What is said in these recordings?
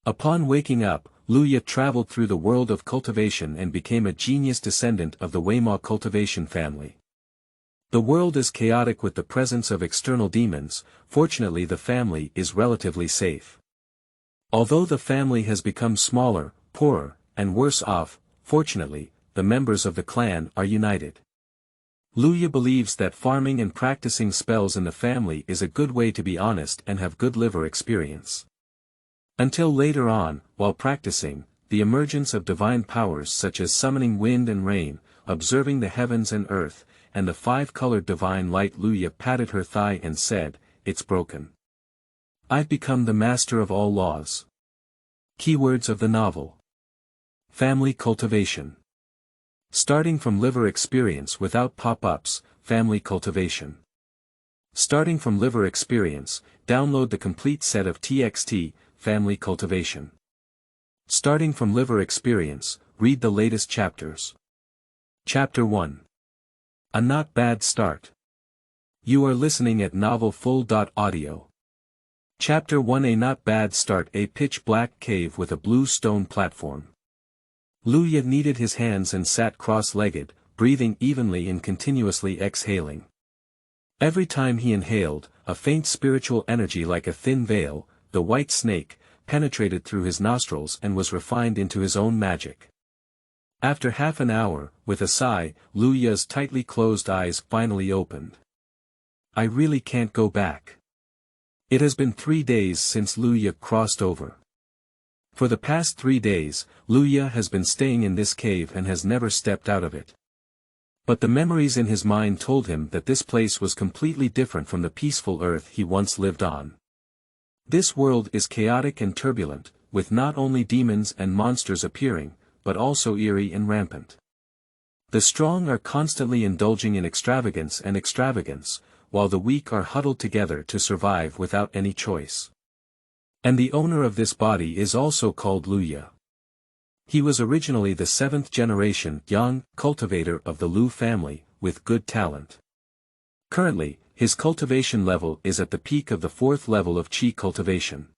Upon waking up, Luya traveled through the world of cultivation and became a genius descendant of the Weimo cultivation family. The world is chaotic with the presence of external demons. Fortunately the family is relatively safe. Although the family has become smaller, poorer, and worse off, fortunately, the members of the clan are united. Luya believes that farming and practicing spells in the family is a good way to be honest and have good liver experience. Until later on, while practicing, the emergence of divine powers such as summoning wind and rain, observing the heavens and earth, and the five-colored divine light. Luya patted her thigh and said, "It's broken. I've become the master of all laws." Keywords of the novel. Family cultivation. Starting from liver experience without pop-ups, family cultivation. Starting from liver experience, download the complete set of TXT, family cultivation. Starting from liver experience, read the latest chapters. Chapter 1. A Not Bad Start. You are listening at novelfull.audio. Chapter 1. A Not Bad Start. A pitch-black cave with a blue stone platform. Luya kneaded his hands and sat cross-legged, breathing evenly and continuously exhaling. Every time he inhaled, a faint spiritual energy like a thin veil, the white snake, penetrated through his nostrils and was refined into his own magic. After half an hour, with a sigh, Luya's tightly closed eyes finally opened. I really can't go back. It has been 3 days since Luya crossed over. For the past 3 days, Luya has been staying in this cave and has never stepped out of it. But the memories in his mind told him that this place was completely different from the peaceful earth he once lived on. This world is chaotic and turbulent, with not only demons and monsters appearing, but also eerie and rampant. The strong are constantly indulging in extravagance, while the weak are huddled together to survive without any choice. And the owner of this body is also called Luya. He was originally the 7th generation young cultivator of the Lu family, with good talent. Currently, his cultivation level is at the peak of the 4th level of Qi cultivation.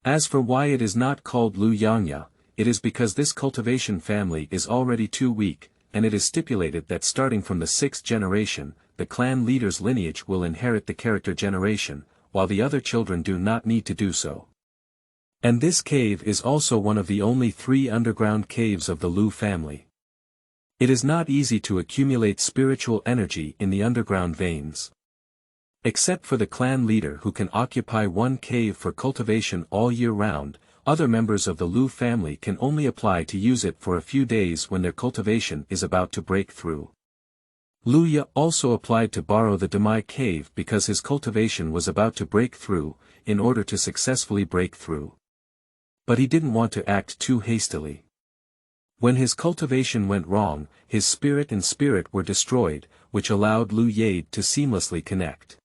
As for why it is not called Lu Yangya, it is because this cultivation family is already too weak, and it is stipulated that starting from the 6th generation, the clan leader's lineage will inherit the character generation, while the other children do not need to do so. And this cave is also one of the only 3 underground caves of the Lu family. It is not easy to accumulate spiritual energy in the underground veins. Except for the clan leader who can occupy one cave for cultivation all year round, other members of the Lu family can only apply to use it for a few days when their cultivation is about to break through. Luya also applied to borrow the Demai cave because his cultivation was about to break through, in order to successfully break through. But he didn't want to act too hastily. When his cultivation went wrong, his spirit and spirit were destroyed, which allowed Lu Yade to seamlessly connect.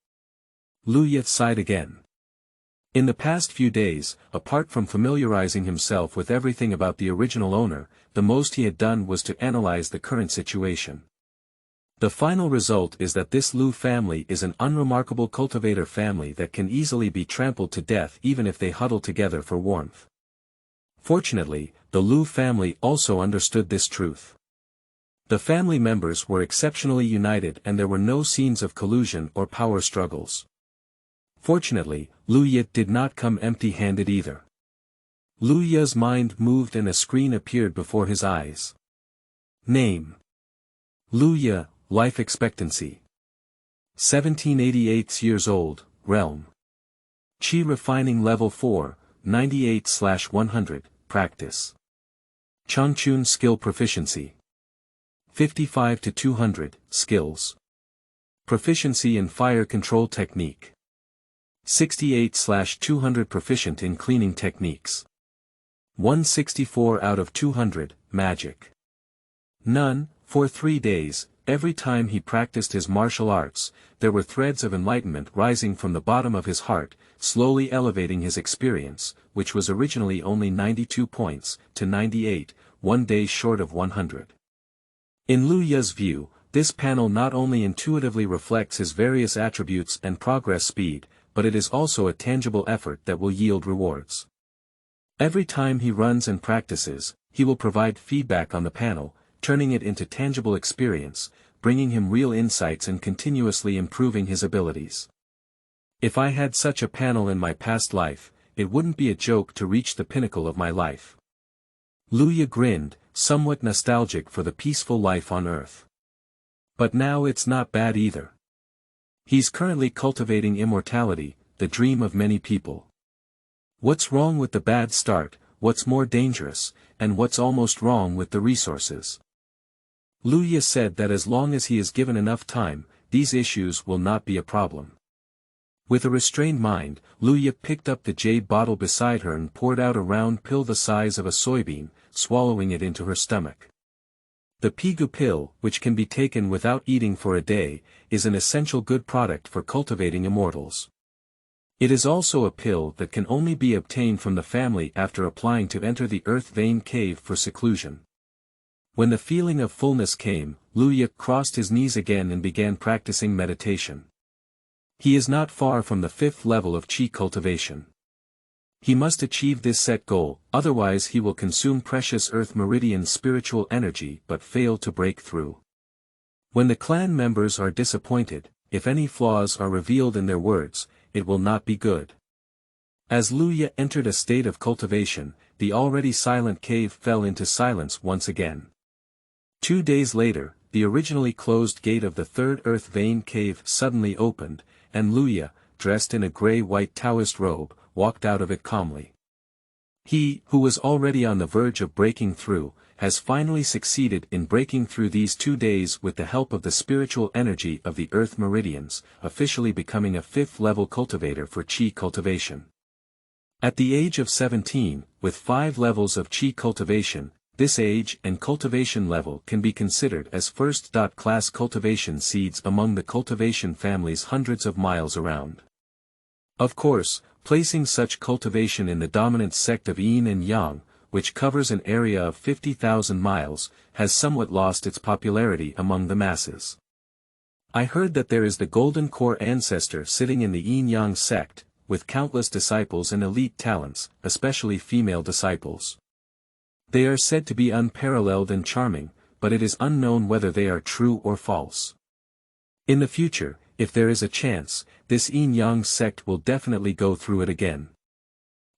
Luya sighed again. In the past few days, apart from familiarizing himself with everything about the original owner, the most he had done was to analyze the current situation. The final result is that this Lu family is an unremarkable cultivator family that can easily be trampled to death even if they huddle together for warmth. Fortunately, the Lu family also understood this truth. The family members were exceptionally united and there were no scenes of collusion or power struggles. Fortunately, Luya did not come empty-handed either. Luya's mind moved and a screen appeared before his eyes. Name: Luya, life expectancy 1788 years old, realm Qi refining level 4, 98/100, practice. Changchun skill proficiency 55 to 200, skills. Proficiency in fire control technique 68/200, proficient in cleaning techniques. 164 out of 200, magic. None. For 3 days, every time he practiced his martial arts, there were threads of enlightenment rising from the bottom of his heart, slowly elevating his experience, which was originally only 92 points, to 98, 1 day short of 100. In Luya's view, this panel not only intuitively reflects his various attributes and progress speed, but it is also a tangible effort that will yield rewards. Every time he runs and practices, he will provide feedback on the panel, turning it into tangible experience, bringing him real insights and continuously improving his abilities. If I had such a panel in my past life, it wouldn't be a joke to reach the pinnacle of my life. Luya grinned, somewhat nostalgic for the peaceful life on Earth. But now it's not bad either. He's currently cultivating immortality, the dream of many people. What's wrong with the bad start, what's more dangerous, and what's almost wrong with the resources? Luya said that as long as he is given enough time, these issues will not be a problem. With a restrained mind, Luya picked up the jade bottle beside her and poured out a round pill the size of a soybean, swallowing it into her stomach. The Pigu pill, which can be taken without eating for a day, is an essential good product for cultivating immortals. It is also a pill that can only be obtained from the family after applying to enter the earth vein cave for seclusion. When the feeling of fullness came, Luya crossed his knees again and began practicing meditation. He is not far from the 5th level of Qi cultivation. He must achieve this set goal, otherwise he will consume precious earth meridian spiritual energy but fail to break through. When the clan members are disappointed, if any flaws are revealed in their words, it will not be good. As Luya entered a state of cultivation, the already silent cave fell into silence once again. 2 days later, the originally closed gate of the 3rd earth vein cave suddenly opened, and Luya, dressed in a gray-white Taoist robe, walked out of it calmly. He, who was already on the verge of breaking through, has finally succeeded in breaking through these 2 days with the help of the spiritual energy of the earth meridians, officially becoming a 5th level cultivator for Qi cultivation. At the age of 17, with 5 levels of Qi cultivation, this age and cultivation level can be considered as first-class cultivation seeds among the cultivation families hundreds of miles around. Of course, placing such cultivation in the dominant sect of Yin and Yang, which covers an area of 50,000 miles, has somewhat lost its popularity among the masses. I heard that there is the Golden Core ancestor sitting in the Yin-Yang sect, with countless disciples and elite talents, especially female disciples. They are said to be unparalleled and charming, but it is unknown whether they are true or false. In the future, if there is a chance, this Yin-Yang sect will definitely go through it again.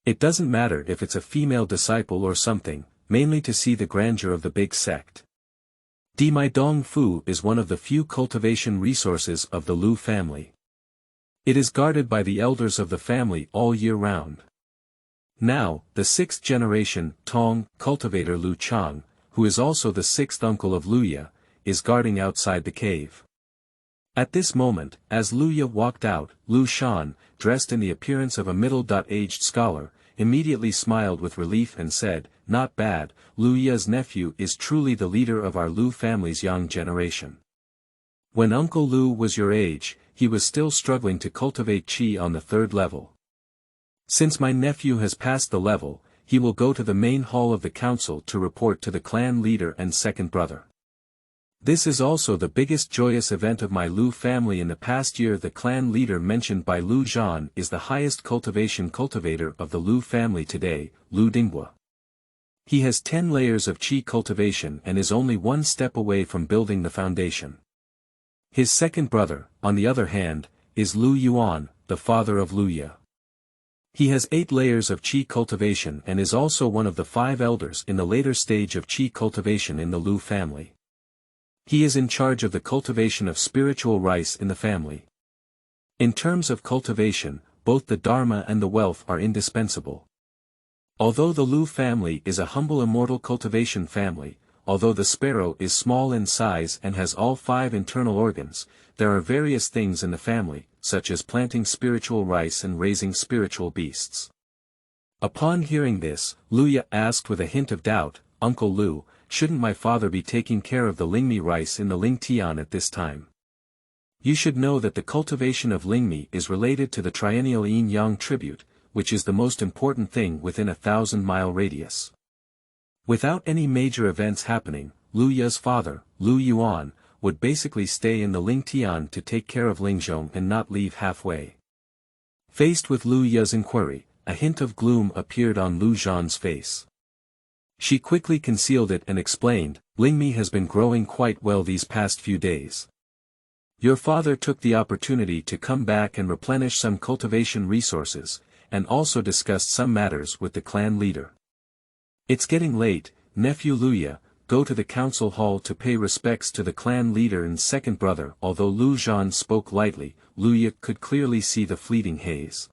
It doesn't matter if it's a female disciple or something, mainly to see the grandeur of the big sect. Dimai Dong Fu is one of the few cultivation resources of the Lu family. It is guarded by the elders of the family all year round. Now, the 6th generation Tong cultivator Lu Chang, who is also the 6th uncle of Luya, is guarding outside the cave. At this moment, as Luya walked out, Lu Shan, dressed in the appearance of a middle-aged scholar, immediately smiled with relief and said, "Not bad, Luya's nephew is truly the leader of our Lu family's young generation. When Uncle Lu was your age, he was still struggling to cultivate Qi on the 3rd level. Since my nephew has passed the level, he will go to the main hall of the council to report to the clan leader and second brother. This is also the biggest joyous event of my Lu family in the past year. The clan leader mentioned by Lu Zhan is the highest cultivator of the Lu family today, Lu Dinghua. He has 10 layers of Qi cultivation and is only 1 step away from building the foundation. His second brother, on the other hand, is Lu Yuan, the father of Luya. He has 8 layers of Qi cultivation and is also one of the 5 elders in the later stage of Qi cultivation in the Lu family. He is in charge of the cultivation of spiritual rice in the family. In terms of cultivation, both the Dharma and the wealth are indispensable. Although the Lu family is a humble immortal cultivation family, although the sparrow is small in size and has all 5 internal organs, there are various things in the family, such as planting spiritual rice and raising spiritual beasts. Upon hearing this, Luya asked with a hint of doubt, "Uncle Lu, shouldn't my father be taking care of the Lingmi rice in the Lingtian at this time? You should know that the cultivation of Lingmi is related to the triennial Yin-Yang tribute, which is the most important thing within a 1,000-mile radius." Without any major events happening, Luya's father, Lu Yuan, would basically stay in the Lingtian to take care of Lingzhong and not leave halfway. Faced with Luya's inquiry, a hint of gloom appeared on Lu Zhan's face. She quickly concealed it and explained, Lingmi has been growing quite well these past few days. Your father took the opportunity to come back and replenish some cultivation resources, and also discussed some matters with the clan leader. It's getting late, nephew Luya, go to the council hall to pay respects to the clan leader and second brother. Although Lu Zhan spoke lightly, Luya could clearly see the fleeting haze.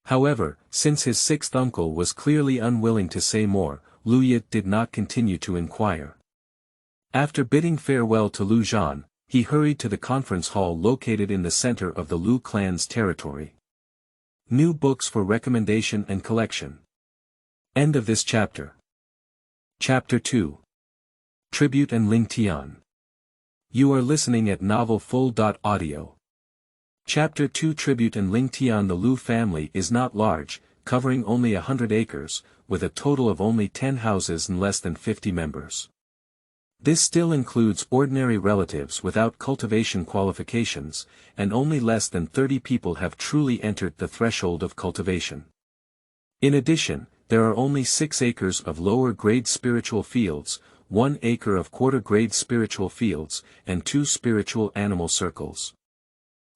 However, since his sixth uncle was clearly unwilling to say more, Luya did not continue to inquire. After bidding farewell to Lu Zhan, he hurried to the conference hall located in the center of the Lu clan's territory. New books for recommendation and collection. End of this chapter. Chapter 2. Tribute and Lingtian. You are listening at novelfull.audio. Chapter 2 Tribute and Lingtian. The Lu family is not large, covering only 100 acres, with a total of only 10 houses and less than 50 members. This still includes ordinary relatives without cultivation qualifications, and only less than 30 people have truly entered the threshold of cultivation. In addition, there are only 6 acres of lower-grade spiritual fields, 1 acre of quarter-grade spiritual fields, and 2 spiritual animal circles.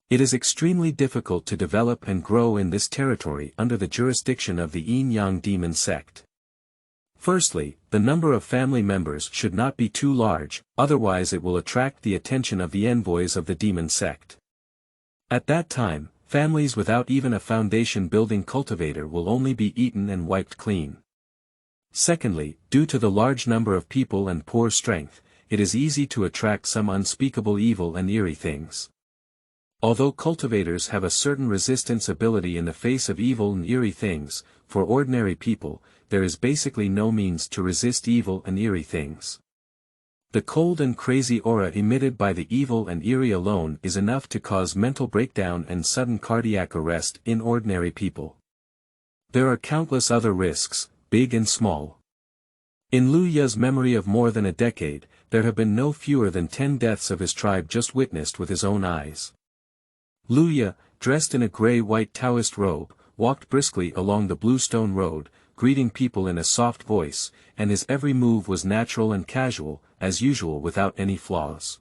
It is extremely difficult to develop and grow in this territory under the jurisdiction of the Yin-Yang demon sect. Firstly, the number of family members should not be too large, otherwise it will attract the attention of the envoys of the demon sect. At that time, families without even a foundation-building cultivator will only be eaten and wiped clean. Secondly, due to the large number of people and poor strength, it is easy to attract some unspeakable evil and eerie things. Although cultivators have a certain resistance ability in the face of evil and eerie things, for ordinary people, there is basically no means to resist evil and eerie things. The cold and crazy aura emitted by the evil and eerie alone is enough to cause mental breakdown and sudden cardiac arrest in ordinary people. There are countless other risks, big and small. In Lu Ya's memory of more than a decade, there have been no fewer than 10 deaths of his tribe just witnessed with his own eyes. Lu Ya, dressed in a gray-white Taoist robe, walked briskly along the bluestone road, greeting people in a soft voice, and his every move was natural and casual, as usual without any flaws.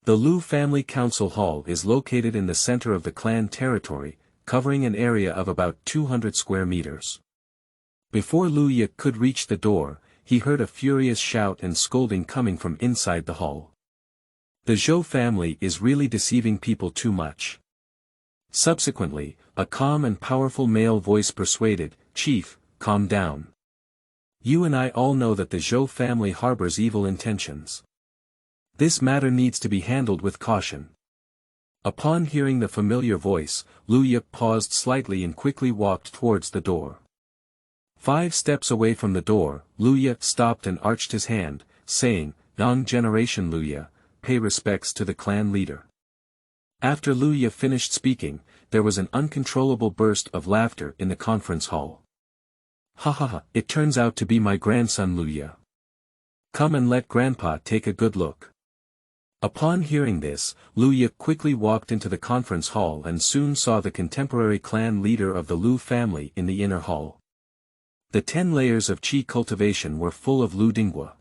The Lu family council hall is located in the center of the clan territory, covering an area of about 200 square meters. Before Lu Ya could reach the door, he heard a furious shout and scolding coming from inside the hall. The Zhou family is really deceiving people too much. Subsequently, a calm and powerful male voice persuaded, Chief, calm down. You and I all know that the Zhou family harbors evil intentions. This matter needs to be handled with caution. Upon hearing the familiar voice, Lu Ya paused slightly and quickly walked towards the door. 5 steps away from the door, Lu Ya stopped and arched his hand, saying, Young generation Lu Ya, pay respects to the clan leader. After Lu Ya finished speaking, there was an uncontrollable burst of laughter in the conference hall. Ha ha ha, it turns out to be my grandson Lu Ya. Come and let grandpa take a good look. Upon hearing this, Lu Ya quickly walked into the conference hall and soon saw the contemporary clan leader of the Lu family in the inner hall. The 10 layers of qi cultivation were full of Lu Dinghua.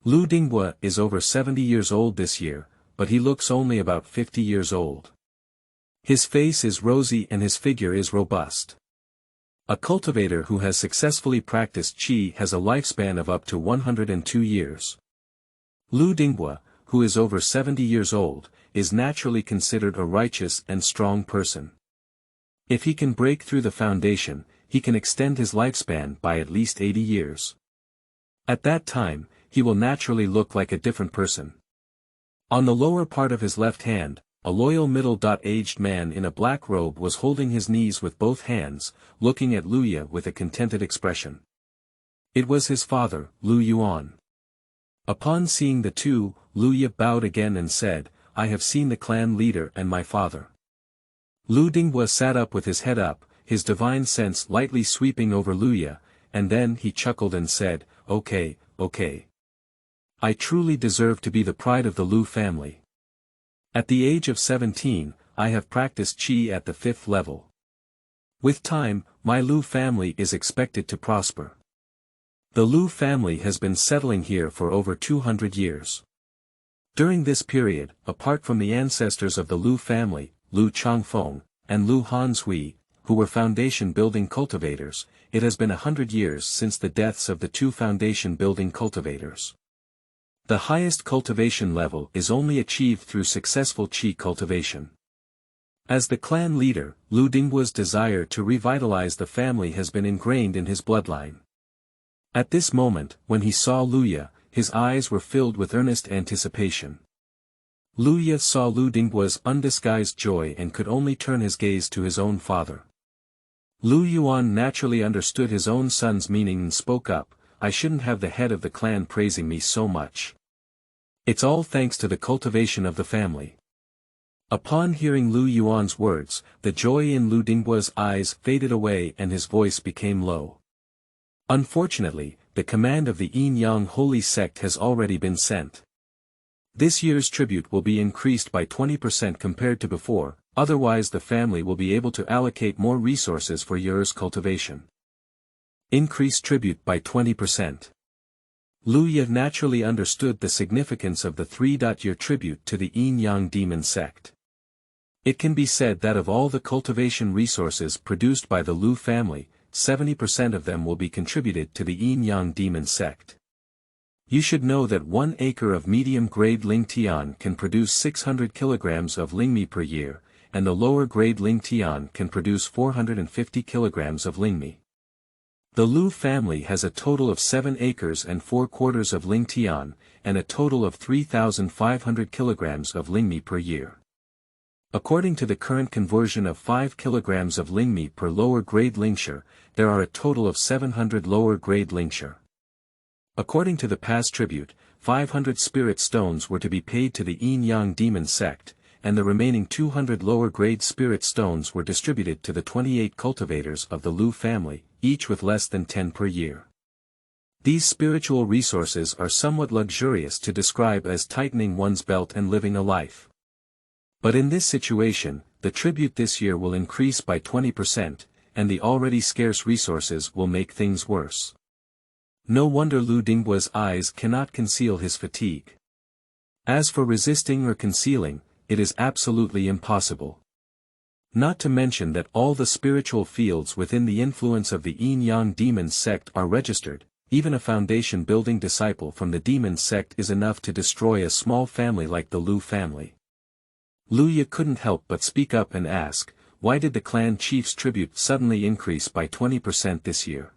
Lu Dinghua is over 70 years old this year, but he looks only about 50 years old. His face is rosy and his figure is robust. A cultivator who has successfully practiced qi has a lifespan of up to 102 years. Lu Dinghua, who is over 70 years old, is naturally considered a righteous and strong person. If he can break through the foundation, he can extend his lifespan by at least 80 years. At that time, he will naturally look like a different person. On the lower part of his left hand, a loyal middle-aged man in a black robe was holding his knees with both hands, looking at Lu Ya with a contented expression. It was his father, Lu Yuan. Upon seeing the two, Lu Ya bowed again and said, I have seen the clan leader and my father. Lu Dinghua sat up with his head up, his divine sense lightly sweeping over Lu Ya, and then he chuckled and said, Okay. I truly deserve to be the pride of the Lu family. At the age of 17, I have practiced qi at the 5th level. With time, my Lu family is expected to prosper. The Lu family has been settling here for over 200 years. During this period, apart from the ancestors of the Lu family, Lu Changfeng, and Lu Hanshui, who were foundation-building cultivators, it has been 100 years since the deaths of the two foundation-building cultivators. The highest cultivation level is only achieved through successful qi cultivation. As the clan leader, Lu Dinghua's desire to revitalize the family has been ingrained in his bloodline. At this moment, when he saw Luya, his eyes were filled with earnest anticipation. Luya saw Lu Dinghua's undisguised joy and could only turn his gaze to his own father. Lu Yuan naturally understood his own son's meaning and spoke up, "I shouldn't have the head of the clan praising me so much. It's all thanks to the cultivation of the family." Upon hearing Lu Yuan's words, the joy in Lu Dinghua's eyes faded away and his voice became low. Unfortunately, the command of the Yin-Yang holy sect has already been sent. This year's tribute will be increased by 20% compared to before, otherwise the family will be able to allocate more resources for year's cultivation. Increase tribute by 20%. Luya naturally understood the significance of the 3-year tribute to the Yin-Yang demon sect. It can be said that of all the cultivation resources produced by the Lu family, 70% of them will be contributed to the Yin-Yang demon sect. You should know that 1 acre of medium-grade Lingtian can produce 600 kilograms of Lingmi per year, and the lower-grade Lingtian can produce 450 kilograms of Lingmi. The Lu family has a total of 7 acres and 4/4 of Lingtian, and a total of 3,500 kilograms of Lingmi per year. According to the current conversion of 5 kilograms of Lingmi per lower-grade Lingshi, there are a total of 700 lower-grade Lingshi. According to the past tribute, 500 spirit stones were to be paid to the Yin-Yang demon sect, and the remaining 200 lower-grade spirit stones were distributed to the 28 cultivators of the Lu family, each with less than 10 per year. These spiritual resources are somewhat luxurious to describe as tightening one's belt and living a life. But in this situation, the tribute this year will increase by 20%, and the already scarce resources will make things worse. No wonder Lu Dinghua's eyes cannot conceal his fatigue. As for resisting or concealing, it is absolutely impossible. Not to mention that all the spiritual fields within the influence of the Yin-Yang demon sect are registered, even a foundation-building disciple from the demon sect is enough to destroy a small family like the Lu family. Luya couldn't help but speak up and ask, why did the clan chief's tribute suddenly increase by 20% this year?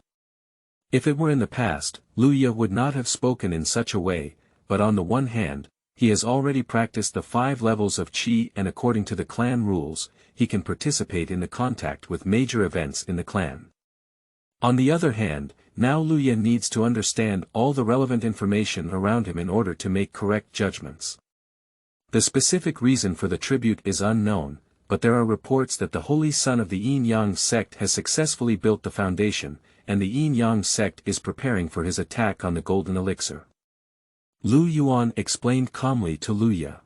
If it were in the past, Luya would not have spoken in such a way, but on the one hand, he has already practiced the 5 levels of qi and according to the clan rules, he can participate in the contact with major events in the clan. On the other hand, now Luya needs to understand all the relevant information around him in order to make correct judgments. The specific reason for the tribute is unknown, but there are reports that the Holy Son of the Yin-Yang sect has successfully built the foundation, and the Yin-Yang sect is preparing for his attack on the golden elixir. Lu Yuan explained calmly to Luya.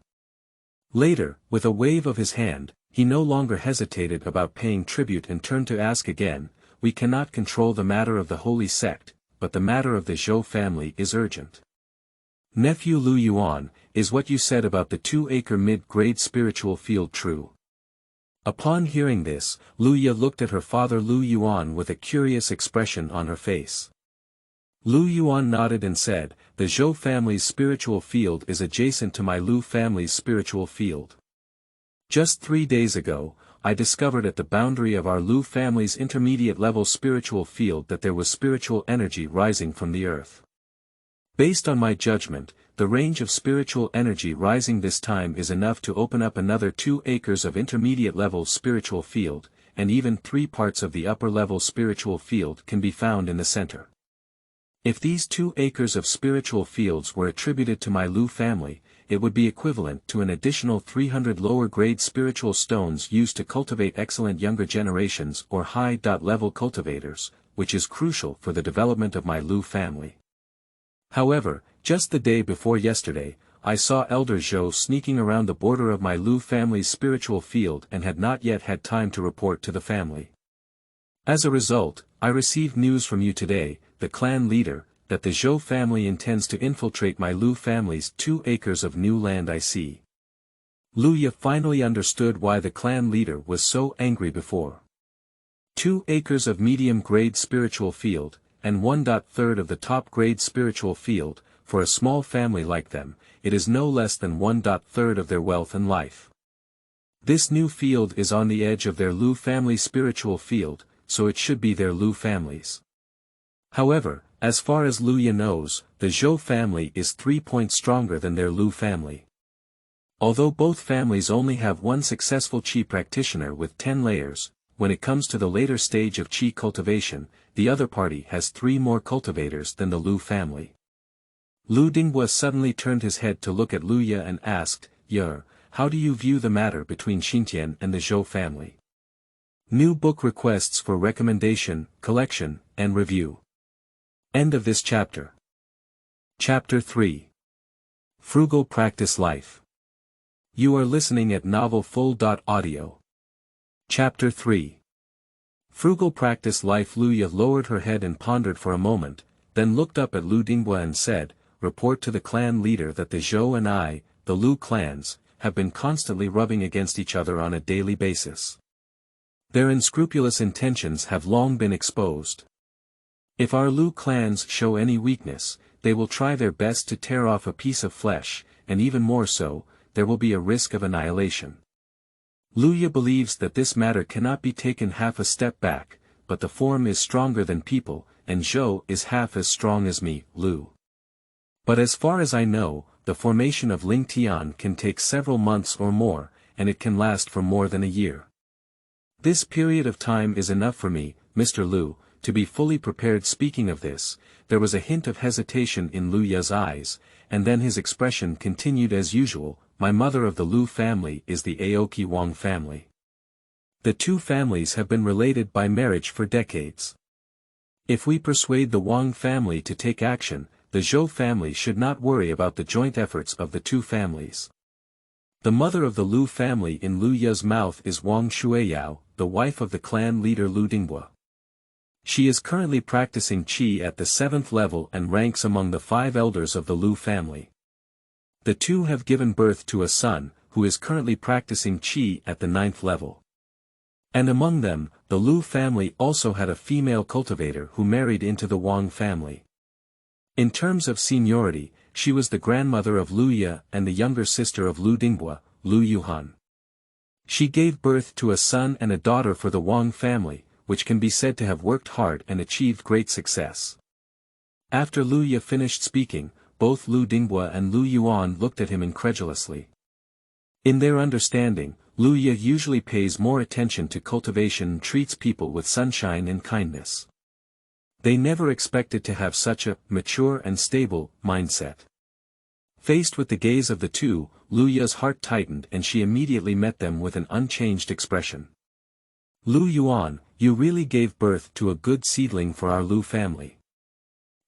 Later, with a wave of his hand, he no longer hesitated about paying tribute and turned to ask again, we cannot control the matter of the holy sect, but the matter of the Zhou family is urgent. Nephew Lu Yuan, is what you said about the 2-acre mid-grade spiritual field true? Upon hearing this, Luya looked at her father Lu Yuan with a curious expression on her face. Lu Yuan nodded and said, the Zhou family's spiritual field is adjacent to my Lu family's spiritual field. Just 3 days ago, I discovered at the boundary of our Lu family's intermediate-level spiritual field that there was spiritual energy rising from the earth. Based on my judgment, the range of spiritual energy rising this time is enough to open up another 2 acres of intermediate-level spiritual field, and even 3 parts of the upper-level spiritual field can be found in the center. If these 2 acres of spiritual fields were attributed to my Lu family, it would be equivalent to an additional 300 lower-grade spiritual stones used to cultivate excellent younger generations or high-level cultivators, which is crucial for the development of my Lu family. However, just the day before yesterday, I saw Elder Zhou sneaking around the border of my Lu family's spiritual field and had not yet had time to report to the family. As a result, I received news from you today, the clan leader, that the Zhou family intends to infiltrate my Lu family's 2 acres of new land. I see. Luya finally understood why the clan leader was so angry before. 2 acres of medium-grade spiritual field, and 1/3 of the top-grade spiritual field, for a small family like them, it is no less than 1/3 of their wealth and life. This new field is on the edge of their Lu family spiritual field, so it should be their Lu family's. However, as far as Luya knows, the Zhou family is 3 points stronger than their Lu family. Although both families only have one successful Qi practitioner with 10 layers, when it comes to the later stage of Qi cultivation, the other party has 3 more cultivators than the Lu family. Lu Dinghua suddenly turned his head to look at Luya and asked, "Yer, how do you view the matter between Xintian and the Zhou family?" New book requests for recommendation, collection, and review. End of this chapter. Chapter 3. Frugal Practice Life. You are listening at novelfull.audio. Chapter 3. Frugal Practice Life. Luya lowered her head and pondered for a moment, then looked up at Lu Dinghua and said, "Report to the clan leader that the Zhou and I, the Lu clans, have been constantly rubbing against each other on a daily basis. Their unscrupulous intentions have long been exposed. If our Lu clans show any weakness, they will try their best to tear off a piece of flesh, and even more so, there will be a risk of annihilation." Luya believes that this matter cannot be taken half a step back, but the form is stronger than people, and Zhou is half as strong as me, Lu. But as far as I know, the formation of Lingtian can take several months or more, and it can last for more than a year. This period of time is enough for me, Mr. Lu, to be fully prepared. Speaking of this, there was a hint of hesitation in Luya's eyes, and then his expression continued as usual. My mother of the Lu family is the Aoki Wang family. The 2 families have been related by marriage for decades. If we persuade the Wang family to take action, the Zhou family should not worry about the joint efforts of the 2 families. The mother of the Lu family in Luya's mouth is Wang Shuiyao, the wife of the clan leader Lu Dinghua. She is currently practicing Qi at the 7th level and ranks among the 5 elders of the Lu family. The 2 have given birth to a son, who is currently practicing Qi at the 9th level. And among them, the Lu family also had a female cultivator who married into the Wang family. In terms of seniority, she was the grandmother of Luya and the younger sister of Lu Dinghua, Lu Yuhan. She gave birth to a son and a daughter for the Wang family, which can be said to have worked hard and achieved great success. After Luya finished speaking, both Lu Dinghua and Lu Yuan looked at him incredulously. In their understanding, Luya usually pays more attention to cultivation and treats people with sunshine and kindness. They never expected to have such a mature and stable mindset. Faced with the gaze of the 2, Luya's heart tightened and she immediately met them with an unchanged expression. "Lu Yuan, you really gave birth to a good seedling for our Lu family."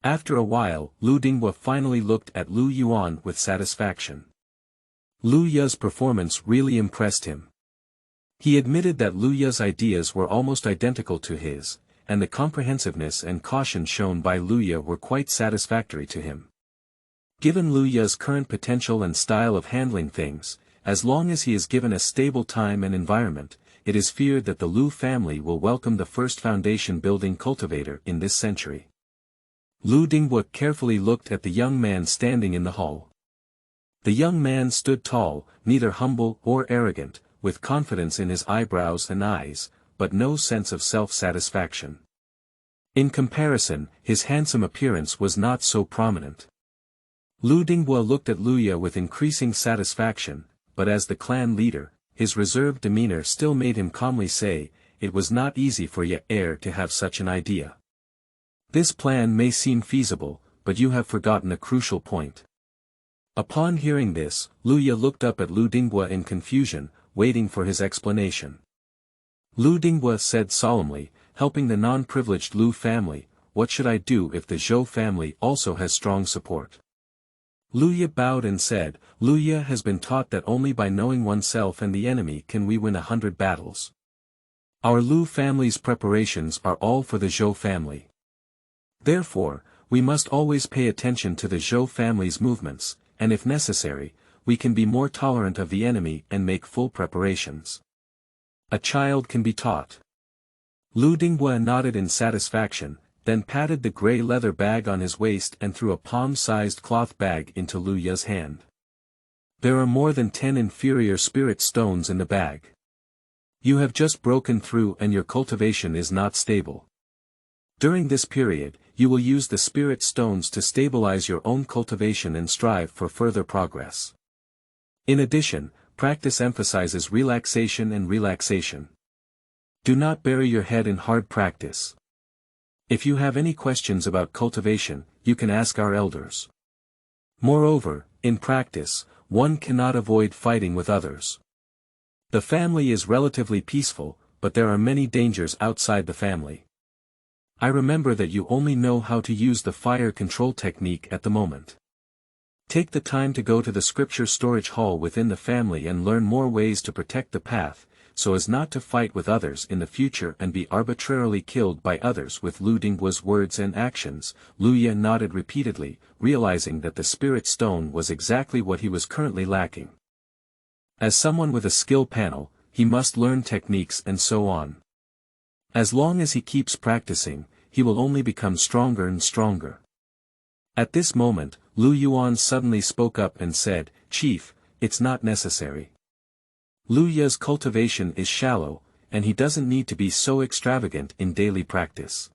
After a while, Lu Dinghua finally looked at Lu Yuan with satisfaction. Luya's performance really impressed him. He admitted that Luya's ideas were almost identical to his, and the comprehensiveness and caution shown by Luya were quite satisfactory to him. Given Luya's current potential and style of handling things, as long as he is given a stable time and environment, it is feared that the Lu family will welcome the first foundation-building cultivator in this century. Lu Dinghua carefully looked at the young man standing in the hall. The young man stood tall, neither humble or arrogant, with confidence in his eyebrows and eyes, but no sense of self-satisfaction. In comparison, his handsome appearance was not so prominent. Lu Dinghua looked at Luya with increasing satisfaction, but as the clan leader, his reserved demeanor still made him calmly say, "It was not easy for Ye heir to have such an idea. This plan may seem feasible, but you have forgotten a crucial point." Upon hearing this, Luya looked up at Lu Dinghua in confusion, waiting for his explanation. Lu Dinghua said solemnly, "Helping the non-privileged Lu family, what should I do if the Zhou family also has strong support?" Luya bowed and said, "Luya has been taught that only by knowing oneself and the enemy can we win 100 battles. Our Lu family's preparations are all for the Zhou family. Therefore, we must always pay attention to the Zhou family's movements, and if necessary, we can be more tolerant of the enemy and make full preparations. A child can be taught. Lu Dinghua nodded in satisfaction, then patted the gray leather bag on his waist and threw a palm-sized cloth bag into Lu Ya's hand. There are more than 10 inferior spirit stones in the bag. You have just broken through and your cultivation is not stable. During this period, you will use the spirit stones to stabilize your own cultivation and strive for further progress. In addition, practice emphasizes relaxation and relaxation. Do not bury your head in hard practice. If you have any questions about cultivation, you can ask our elders. Moreover, in practice, one cannot avoid fighting with others. The family is relatively peaceful, but there are many dangers outside the family. I remember that you only know how to use the fire control technique at the moment. Take the time to go to the scripture storage hall within the family and learn more ways to protect the path, so as not to fight with others in the future and be arbitrarily killed by others. With Lu Dinghua's words and actions, Lu Ya nodded repeatedly, realizing that the spirit stone was exactly what he was currently lacking. As someone with a skill panel, he must learn techniques and so on. As long as he keeps practicing, he will only become stronger and stronger. At this moment, Lu Yuan suddenly spoke up and said, "Chief, it's not necessary. Lu Ya's cultivation is shallow, and he doesn't need to be so extravagant in daily practice.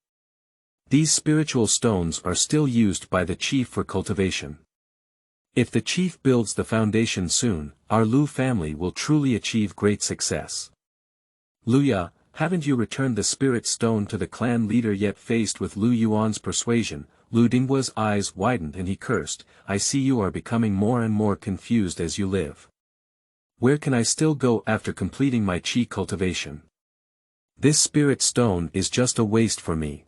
These spiritual stones are still used by the chief for cultivation. If the chief builds the foundation soon, our Lu family will truly achieve great success." "Lu Ya, haven't you returned the spirit stone to the clan leader yet?" Faced with Lu Yuan's persuasion, Lu Dinghua's eyes widened and he cursed, "I see you are becoming more and more confused as you live. Where can I still go after completing my qi cultivation? This spirit stone is just a waste for me."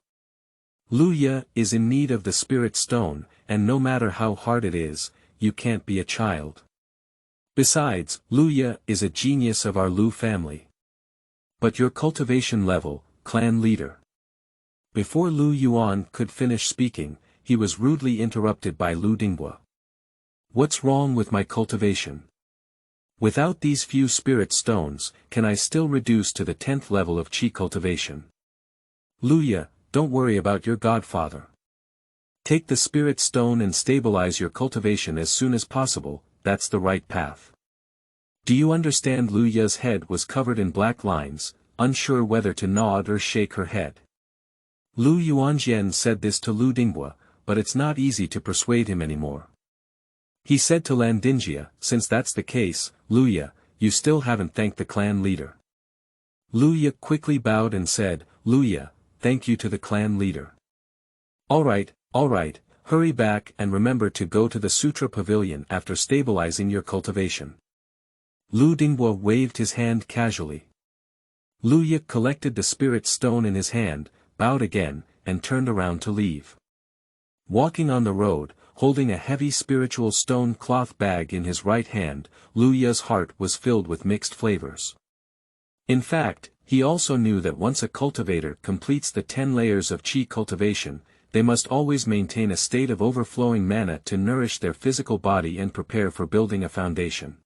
Lu Ya is in need of the spirit stone, and no matter how hard it is, you can't be a child. Besides, Lu Ya is a genius of our Lu family. "But your cultivation level, clan leader." Before Lu Yuan could finish speaking, he was rudely interrupted by Lu Dinghua. "What's wrong with my cultivation? Without these few spirit stones, can I still reduce to the 10th level of qi cultivation?" "Lu Ya, don't worry about your godfather. Take the spirit stone and stabilize your cultivation as soon as possible, that's the right path. Do you understand?" Lu Ya's head was covered in black lines, unsure whether to nod or shake her head. Lu Yuanjian said this to Lu Dinghua, but it's not easy to persuade him anymore. He said to Landinjia, "Since that's the case, Lu Ya, you still haven't thanked the clan leader." Lu Ya quickly bowed and said, "Lu Ya, thank you to the clan leader." All right, hurry back and remember to go to the Sutra Pavilion after stabilizing your cultivation." Lu Dinghua waved his hand casually. Lu Ya collected the spirit stone in his hand, bowed again, and turned around to leave. Walking on the road, holding a heavy spiritual stone cloth bag in his right hand, Lu Ya's heart was filled with mixed flavors. In fact, he also knew that once a cultivator completes the 10 layers of qi cultivation, they must always maintain a state of overflowing mana to nourish their physical body and prepare for building a foundation.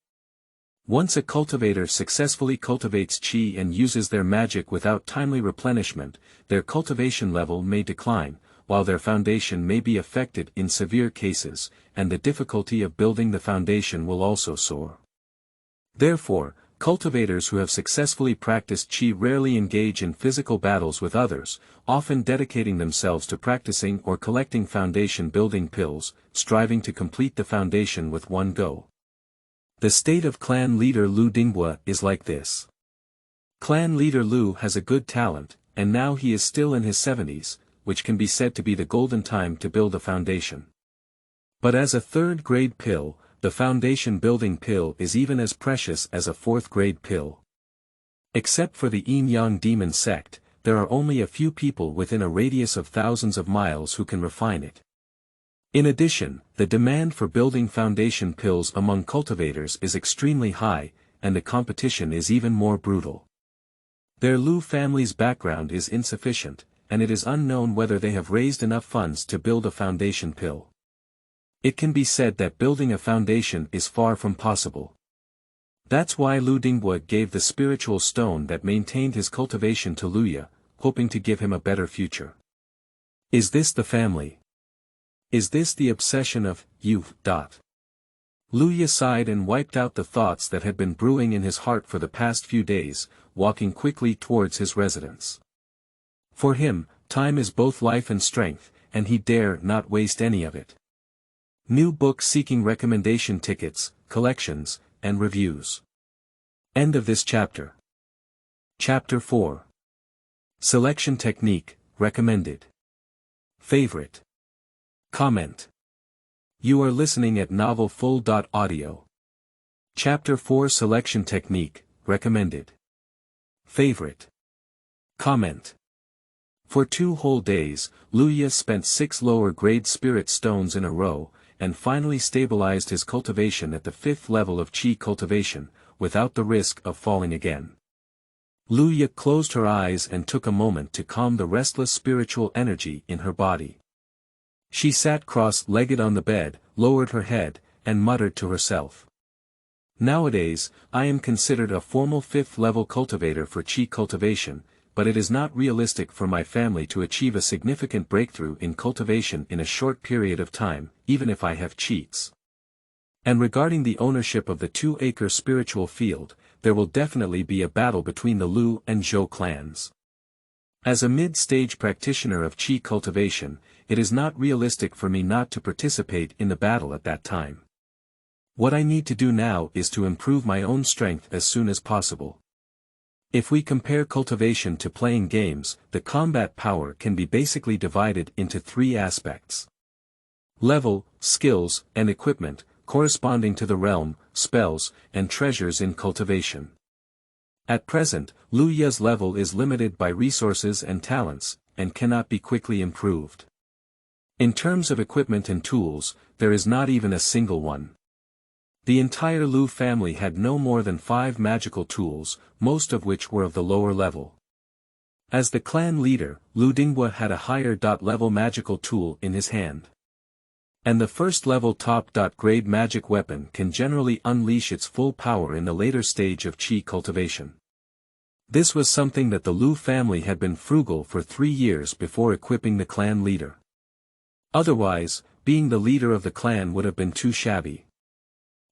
Once a cultivator successfully cultivates qi and uses their magic without timely replenishment, their cultivation level may decline, while their foundation may be affected in severe cases, and the difficulty of building the foundation will also soar. Therefore, cultivators who have successfully practiced qi rarely engage in physical battles with others, often dedicating themselves to practicing or collecting foundation building pills, striving to complete the foundation with one go. The state of clan leader Lu Dinghua is like this. Clan leader Lu has a good talent, and now he is still in his 70s, which can be said to be the golden time to build a foundation. But as a third-grade pill, the foundation building pill is even as precious as a fourth-grade pill. Except for the Yin-Yang demon sect, there are only a few people within a radius of thousands of miles who can refine it. In addition, the demand for building foundation pills among cultivators is extremely high, and the competition is even more brutal. Their Lu family's background is insufficient, and it is unknown whether they have raised enough funds to build a foundation pill. It can be said that building a foundation is far from possible. That's why Lu Dingbue gave the spiritual stone that maintained his cultivation to Luya, hoping to give him a better future. Is this the family? Is this the obsession of youth? Luya sighed and wiped out the thoughts that had been brewing in his heart for the past few days, walking quickly towards his residence. For him, time is both life and strength, and he dare not waste any of it. New book seeking recommendation tickets, collections, and reviews. End of this chapter. Chapter 4. Selection technique, recommended. Favorite. Comment. You are listening at novelfull.audio. Chapter 4 Selection technique, recommended. Favorite. Comment. For 2 whole days, Luya spent 6 lower-grade spirit stones in a row, and finally stabilized his cultivation at the 5th level of Qi cultivation, without the risk of falling again. Luya closed her eyes and took a moment to calm the restless spiritual energy in her body. She sat cross-legged on the bed, lowered her head, and muttered to herself. Nowadays, I am considered a formal 5th-level cultivator for Qi cultivation, but it is not realistic for my family to achieve a significant breakthrough in cultivation in a short period of time, even if I have cheats. And regarding the ownership of the 2-acre spiritual field, there will definitely be a battle between the Lu and Zhou clans. As a mid-stage practitioner of Qi cultivation, it is not realistic for me not to participate in the battle at that time. What I need to do now is to improve my own strength as soon as possible. If we compare cultivation to playing games, the combat power can be basically divided into 3 aspects. Level, skills, and equipment, corresponding to the realm, spells, and treasures in cultivation. At present, Luya's level is limited by resources and talents, and cannot be quickly improved. In terms of equipment and tools, there is not even a single one. The entire Lu family had no more than 5 magical tools, most of which were of the lower level. As the clan leader, Lu Dingbue had a higher level magical tool in his hand. And the first level top-grade magic weapon can generally unleash its full power in the later stage of Qi cultivation. This was something that the Lu family had been frugal for 3 years before equipping the clan leader. Otherwise, being the leader of the clan would have been too shabby.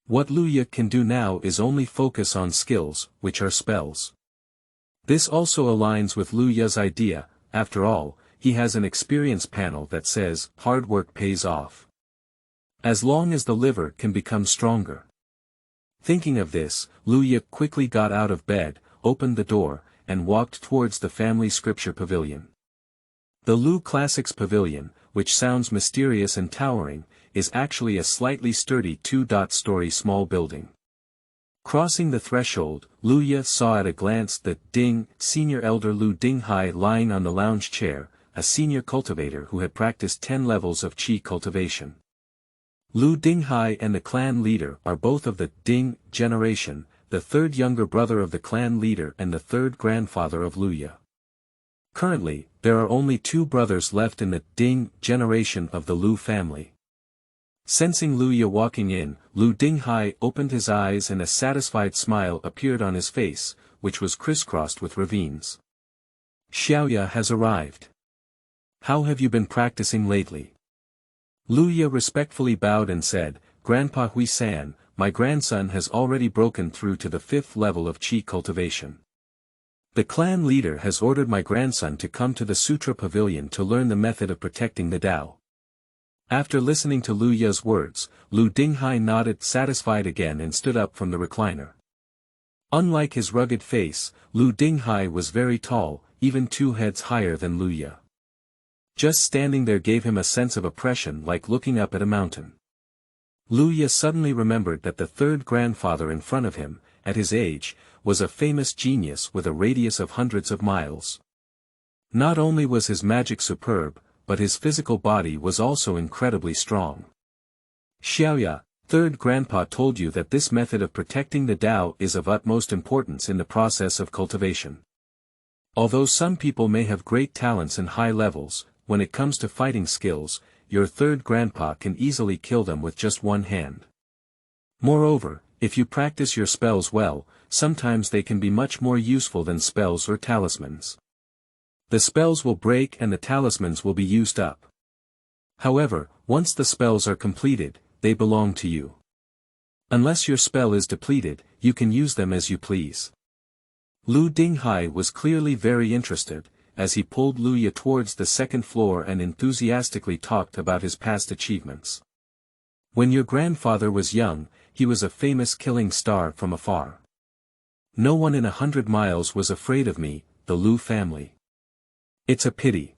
What Luya can do now is only focus on skills, which are spells. This also aligns with Luya's idea. After all, he has an experience panel that says, hard work pays off. As long as the liver can become stronger. Thinking of this, Luya quickly got out of bed, opened the door, and walked towards the family scripture pavilion. The Lu Classics Pavilion, which sounds mysterious and towering, is actually a slightly sturdy 2-story small building. Crossing the threshold, Luya saw at a glance that senior elder Lu Dinghai lying on the lounge chair, a senior cultivator who had practiced 10 levels of Qi cultivation. Lu Dinghai and the clan leader are both of the Ding generation, the 3rd younger brother of the clan leader and the 3rd grandfather of Luya. Currently, there are only 2 brothers left in the Ding generation of the Lu family. Sensing Luya walking in, Lu Dinghai opened his eyes and a satisfied smile appeared on his face, which was crisscrossed with ravines. Xiaoya has arrived. How have you been practicing lately? Luya respectfully bowed and said, Grandpa Hui-san, my grandson has already broken through to the 5th level of Qi cultivation. The clan leader has ordered my grandson to come to the Sutra Pavilion to learn the method of protecting the Tao. After listening to Luya's words, Lu Dinghai nodded satisfied again and stood up from the recliner. Unlike his rugged face, Lu Dinghai was very tall, even 2 heads higher than Luya. Just standing there gave him a sense of oppression like looking up at a mountain. Luya suddenly remembered that the 3rd grandfather in front of him, at his age, was a famous genius with a radius of hundreds of miles. Not only was his magic superb, but his physical body was also incredibly strong. Xiaoya, 3rd grandpa told you that this method of protecting the Tao is of utmost importance in the process of cultivation. Although some people may have great talents and high levels, when it comes to fighting skills, your third grandpa can easily kill them with just one hand. Moreover, if you practice your spells well, sometimes they can be much more useful than spells or talismans. The spells will break and the talismans will be used up. However, once the spells are completed, they belong to you. Unless your spell is depleted, you can use them as you please. Lu Dinghai was clearly very interested, as he pulled Lu Ye towards the second floor and enthusiastically talked about his past achievements. When your grandfather was young, he was a famous killing star from afar. No one in 100 miles was afraid of me, the Lu family. It's a pity.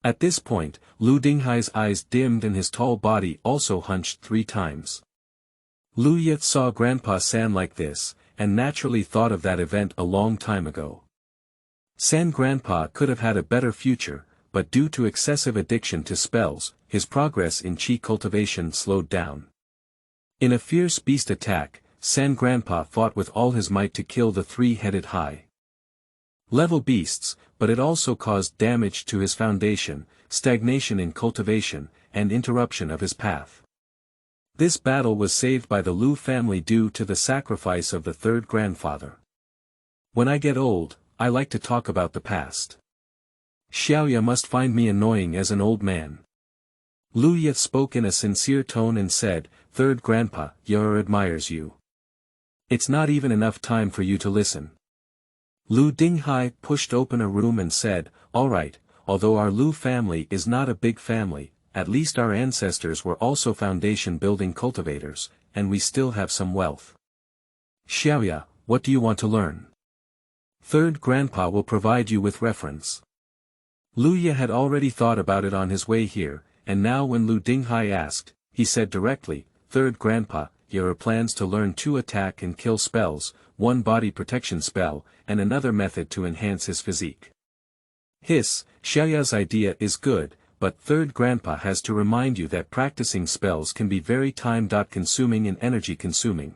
At this point, Lu Dinghai's eyes dimmed and his tall body also hunched 3 times. Lu Ye saw Grandpa San like this, and naturally thought of that event a long time ago. San Grandpa could have had a better future, but due to excessive addiction to spells, his progress in chi cultivation slowed down. In a fierce beast attack, San Grandpa fought with all his might to kill the 3-headed high-level beasts, but it also caused damage to his foundation, stagnation in cultivation, and interruption of his path. This battle was saved by the Lu family due to the sacrifice of the third grandfather. When I get old, I like to talk about the past. Xiaoya must find me annoying as an old man. Lu Ye spoke in a sincere tone and said, "Third grandpa, Yer admires you. It's not even enough time for you to listen." Lu Dinghai pushed open a room and said, "All right, although our Lu family is not a big family, at least our ancestors were also foundation-building cultivators, and we still have some wealth. Xiaoya, what do you want to learn? Third grandpa will provide you with reference." Lu Ye had already thought about it on his way here, and now when Lu Dinghai asked, he said directly, "Third grandpa, Yer plans to learn 2 attack and kill spells, 1 body protection spell, and another method to enhance his physique." Xiaoya's idea is good, but third grandpa has to remind you that practicing spells can be very time-consuming and energy-consuming.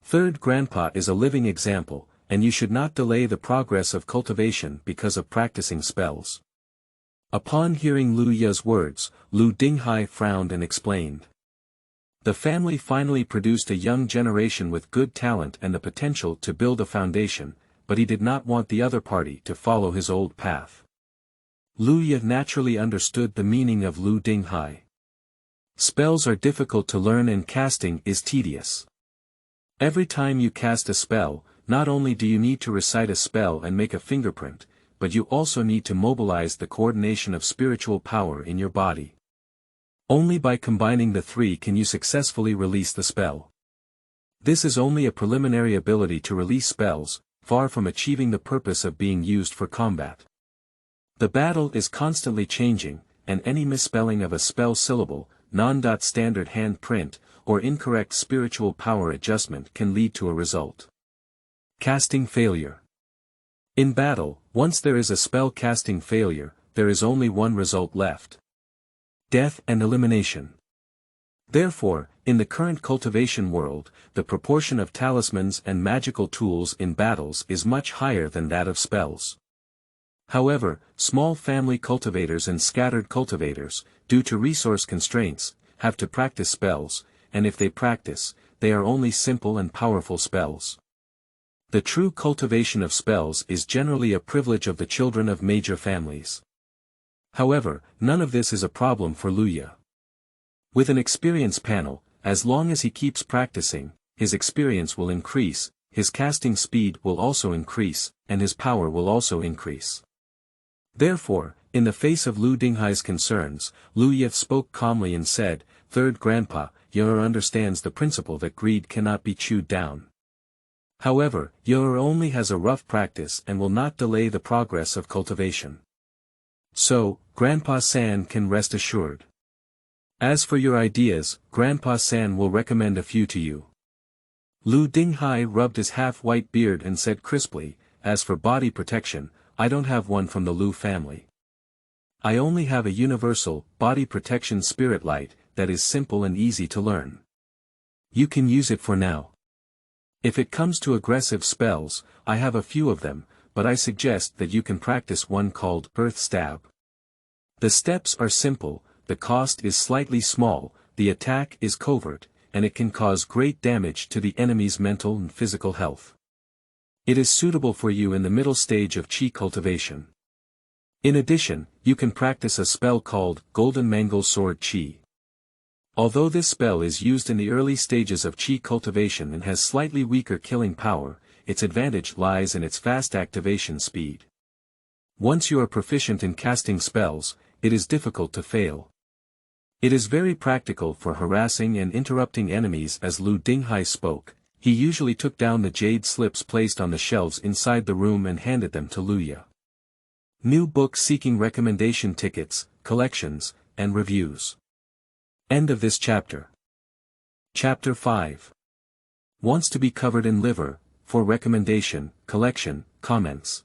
Third grandpa is a living example, and you should not delay the progress of cultivation because of practicing spells. Upon hearing Lu Ye's words, Lu Dinghai frowned and explained. The family finally produced a young generation with good talent and the potential to build a foundation, but he did not want the other party to follow his old path. Lu Ye naturally understood the meaning of Lu Dinghai. Spells are difficult to learn and casting is tedious. Every time you cast a spell, not only do you need to recite a spell and make a fingerprint, but you also need to mobilize the coordination of spiritual power in your body. Only by combining the 3 can you successfully release the spell. This is only a preliminary ability to release spells, far from achieving the purpose of being used for combat. The battle is constantly changing, and any misspelling of a spell syllable, non-standard hand print, or incorrect spiritual power adjustment can lead to a result. Casting failure. In battle, once there is a spell casting failure, there is only one result left. Death and elimination. Therefore, in the current cultivation world, the proportion of talismans and magical tools in battles is much higher than that of spells. However, small family cultivators and scattered cultivators, due to resource constraints, have to practice spells, and if they practice, they are only simple and powerful spells. The true cultivation of spells is generally a privilege of the children of major families. However, none of this is a problem for Lu Ye. With an experience panel, as long as he keeps practicing, his experience will increase, his casting speed will also increase, and his power will also increase. Therefore, in the face of Lu Dinghai's concerns, Lu Ye spoke calmly and said, "Third grandpa, Yer understands the principle that greed cannot be chewed down. However, Yer only has a rough practice and will not delay the progress of cultivation. So, Grandpa San can rest assured. As for your ideas, Grandpa San will recommend a few to you." Lu Dinghai rubbed his half-white beard and said crisply, "As for body protection, I don't have one from the Lu family. I only have a universal, body protection spirit light, that is simple and easy to learn. You can use it for now. If it comes to aggressive spells, I have a few of them, but I suggest that you can practice one called Earth Stab. The steps are simple, the cost is slightly small, the attack is covert, and it can cause great damage to the enemy's mental and physical health. It is suitable for you in the middle stage of Qi cultivation. In addition, you can practice a spell called Golden Mangle Sword Qi. Although this spell is used in the early stages of Qi cultivation and has slightly weaker killing power, its advantage lies in its fast activation speed. Once you are proficient in casting spells, it is difficult to fail. It is very practical for harassing and interrupting enemies. As Lu Dinghai spoke, he usually took down the jade slips placed on the shelves inside the room and handed them to Luya. New book seeking recommendation tickets, collections, and reviews. End of this chapter. Chapter 5. Wants to be covered in liver, for recommendation, collection, comments.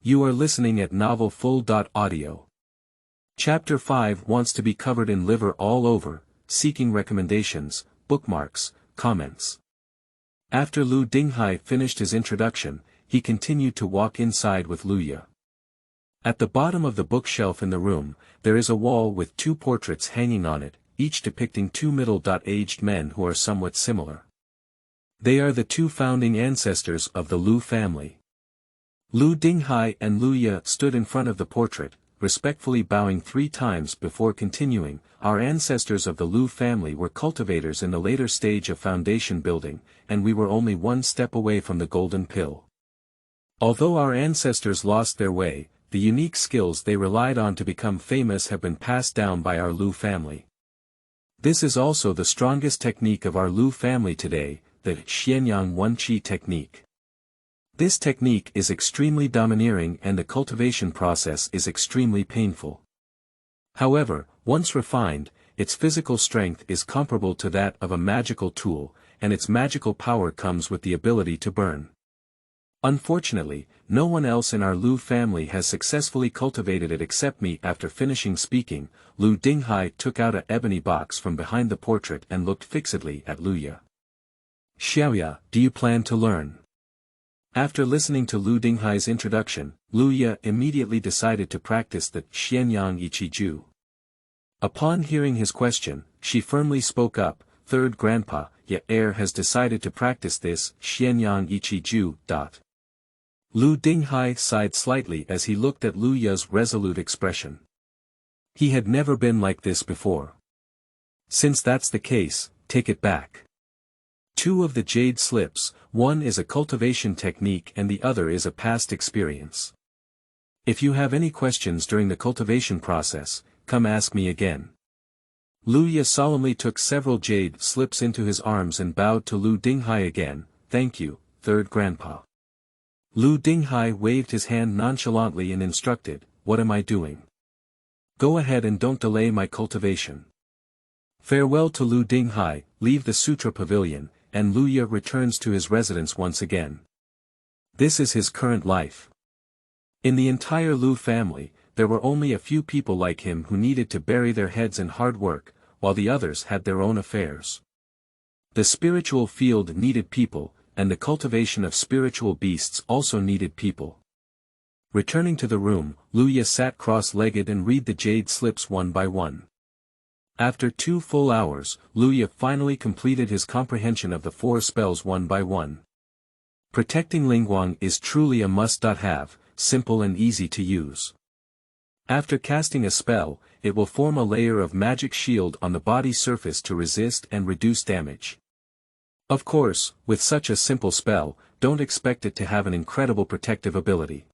You are listening at novelfull.audio. Chapter 5 wants to be covered in liver all over, seeking recommendations, bookmarks, comments. After Lu Dinghai finished his introduction, he continued to walk inside with Luya. At the bottom of the bookshelf in the room, there is a wall with 2 portraits hanging on it, each depicting 2 middle-aged men who are somewhat similar. They are the 2 founding ancestors of the Lu family. Lu Dinghai and Luya stood in front of the portrait, respectfully bowing 3 times before continuing. Our ancestors of the Lu family were cultivators in the later stage of foundation building, and we were only 1 step away from the golden pill. Although our ancestors lost their way, the unique skills they relied on to become famous have been passed down by our Lu family. This is also the strongest technique of our Lu family today, the Xianyang One Qi technique. This technique is extremely domineering and the cultivation process is extremely painful. However, once refined, its physical strength is comparable to that of a magical tool, and its magical power comes with the ability to burn. Unfortunately, no one else in our Lu family has successfully cultivated it except me. After finishing speaking, Lu Dinghai took out an ebony box from behind the portrait and looked fixedly at Luya. Xiaoya, do you plan to learn? After listening to Lu Dinghai's introduction, Luya immediately decided to practice the Xianyang Ichiju. Upon hearing his question, she firmly spoke up, "Third Grandpa, your heir has decided to practice this Xianyang Ichiju." Lu Dinghai sighed slightly as he looked at Luya's resolute expression. He had never been like this before. Since that's the case, take it back. 2 of the jade slips, one is a cultivation technique and the other is a past experience. If you have any questions during the cultivation process, come ask me again. Luya solemnly took several jade slips into his arms and bowed to Lu Dinghai again. "Thank you, Third Grandpa." Lu Dinghai waved his hand nonchalantly and instructed, "What am I doing? Go ahead and don't delay my cultivation." Farewell to Lu Dinghai, leave the Sutra Pavilion, and Luya returns to his residence once again. This is his current life. In the entire Lu family, there were only a few people like him who needed to bury their heads in hard work, while the others had their own affairs. The spiritual field needed people, and the cultivation of spiritual beasts also needed people. Returning to the room, Luya sat cross-legged and read the jade slips one by one. After 2 full hours, Luya finally completed his comprehension of the 4 spells one by one. Protecting Lingguang is truly a must-have, simple and easy to use. After casting a spell, it will form a layer of magic shield on the body surface to resist and reduce damage. Of course, with such a simple spell, don't expect it to have an incredible protective ability.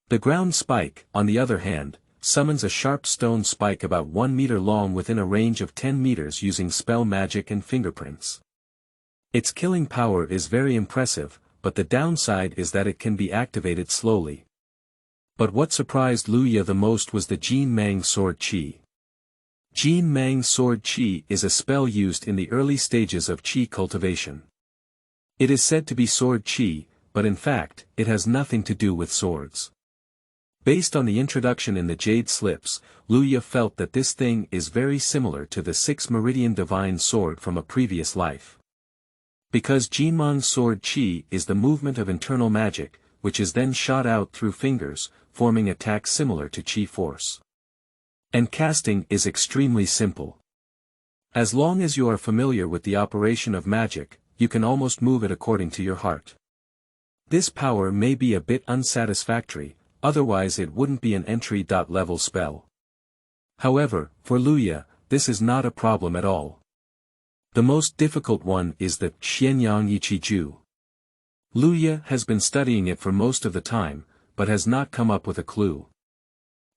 The ground spike, on the other hand, summons a sharp stone spike about 1 meter long within a range of 10 meters using spell magic and fingerprints. Its killing power is very impressive, but the downside is that it can be activated slowly. But what surprised Luya the most was the Jin Mang Sword Qi. Jin Mang Sword Qi is a spell used in the early stages of Qi cultivation. It is said to be sword Qi, but in fact, it has nothing to do with swords. Based on the introduction in the jade slips, Luya felt that this thing is very similar to the 6 Meridian Divine Sword from a previous life. Because Jinmang Sword Qi is the movement of internal magic, which is then shot out through fingers, forming attack similar to Qi force. And casting is extremely simple. As long as you are familiar with the operation of magic, you can almost move it according to your heart. This power may be a bit unsatisfactory, otherwise it wouldn't be an entry-level spell. However, for Luya, this is not a problem at all. The most difficult one is the Xianyang Yiqiju. Luya has been studying it for most of the time, but has not come up with a clue.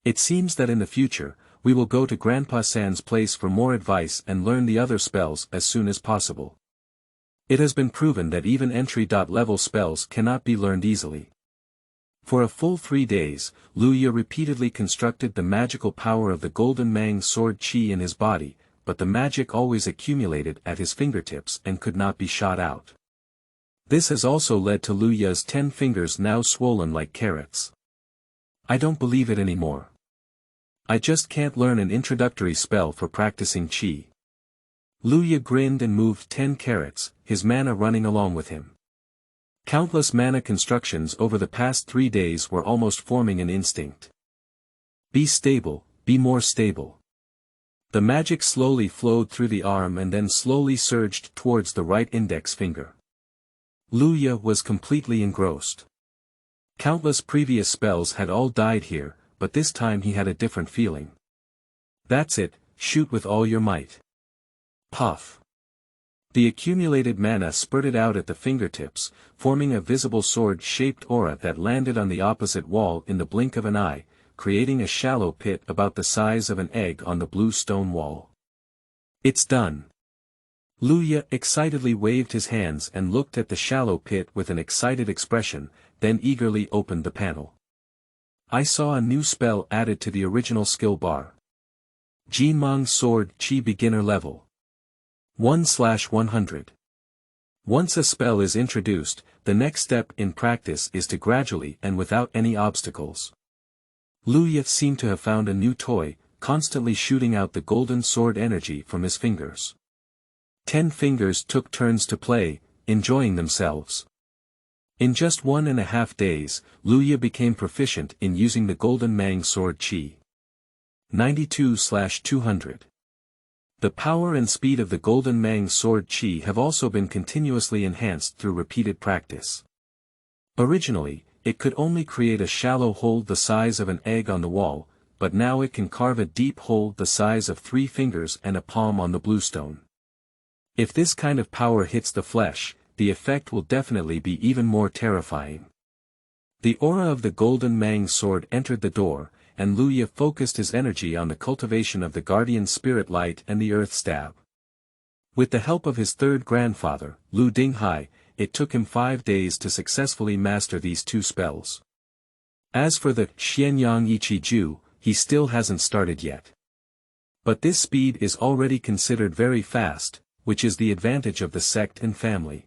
It seems that in the future, we will go to Grandpa San's place for more advice and learn the other spells as soon as possible. It has been proven that even entry-level spells cannot be learned easily. For a full 3 days, Luya repeatedly constructed the magical power of the Golden Mang sword Qi in his body, but the magic always accumulated at his fingertips and could not be shot out. This has also led to Luya's 10 fingers now swollen like carrots. I don't believe it anymore. I just can't learn an introductory spell for practicing Qi. Luya grinned and moved 10 carrots, his mana running along with him. Countless mana constructions over the past 3 days were almost forming an instinct. Be stable, be more stable. The magic slowly flowed through the arm and then slowly surged towards the right index finger. Luya was completely engrossed. Countless previous spells had all died here, but this time he had a different feeling. That's it, shoot with all your might. Puff. The accumulated mana spurted out at the fingertips, forming a visible sword-shaped aura that landed on the opposite wall in the blink of an eye, creating a shallow pit about the size of an egg on the blue stone wall. It's done. Luya excitedly waved his hands and looked at the shallow pit with an excited expression, then eagerly opened the panel. I saw a new spell added to the original skill bar. Jinmang Sword Qi Beginner Level 1/100. Once a spell is introduced, the next step in practice is to gradually and without any obstacles. Luya seemed to have found a new toy, constantly shooting out the golden sword energy from his fingers. 10 fingers took turns to play, enjoying themselves. In just 1.5 days, Luya became proficient in using the Golden Mang Sword Qi. 92/200. The power and speed of the Golden Mang Sword Qi have also been continuously enhanced through repeated practice. Originally, it could only create a shallow hole the size of an egg on the wall, but now it can carve a deep hole the size of 3 fingers and a palm on the bluestone. If this kind of power hits the flesh, the effect will definitely be even more terrifying. The aura of the Golden Mang Sword entered the door, and Luya focused his energy on the cultivation of the Guardian Spirit Light and the Earth Stab. With the help of his third grandfather, Lu Dinghai, it took him 5 days to successfully master these 2 spells. As for the Xianyang Yiqiju, he still hasn't started yet. But this speed is already considered very fast, which is the advantage of the sect and family.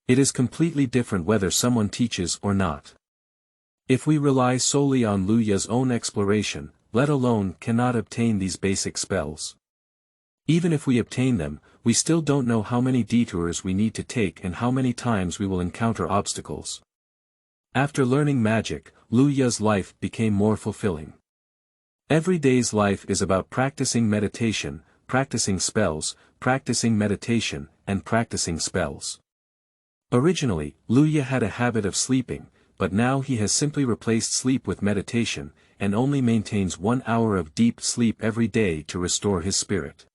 It is completely different whether someone teaches or not. If we rely solely on Luya's own exploration, let alone cannot obtain these basic spells. Even if we obtain them, we still don't know how many detours we need to take and how many times we will encounter obstacles. After learning magic, Luya's life became more fulfilling. Every day's life is about practicing meditation, practicing spells, practicing meditation, and practicing spells. Originally, Luya had a habit of sleeping, but now he has simply replaced sleep with meditation, and only maintains 1 hour of deep sleep every day to restore his spirit.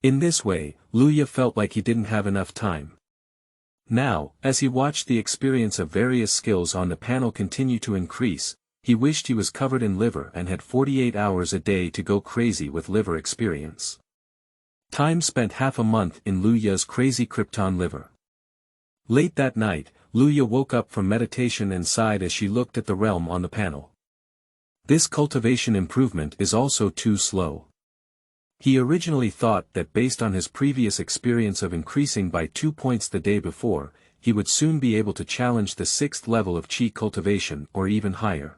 In this way, Luya felt like he didn't have enough time. Now, as he watched the experience of various skills on the panel continue to increase, he wished he was covered in liver and had 48 hours a day to go crazy with liver experience. Time spent half a month in Luya's crazy Krypton liver. Late that night, Luya woke up from meditation and sighed as she looked at the realm on the panel. This cultivation improvement is also too slow. He originally thought that based on his previous experience of increasing by 2 points the day before, he would soon be able to challenge the 6th level of Qi cultivation or even higher.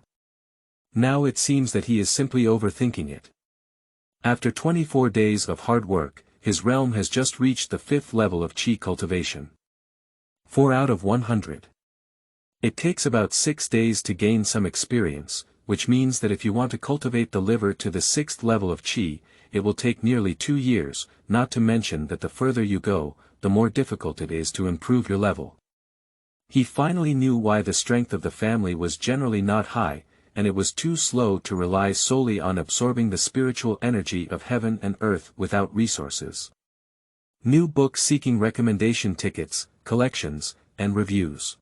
Now it seems that he is simply overthinking it. After 24 days of hard work, his realm has just reached the 5th level of Qi cultivation. 4 out of 100. It takes about 6 days to gain some experience, which means that if you want to cultivate the liver to the 6th level of qi, it will take nearly 2 years, not to mention that the further you go, the more difficult it is to improve your level. He finally knew why the strength of the family was generally not high, and it was too slow to rely solely on absorbing the spiritual energy of heaven and earth without resources. New book seeking recommendation tickets, collections, and reviews.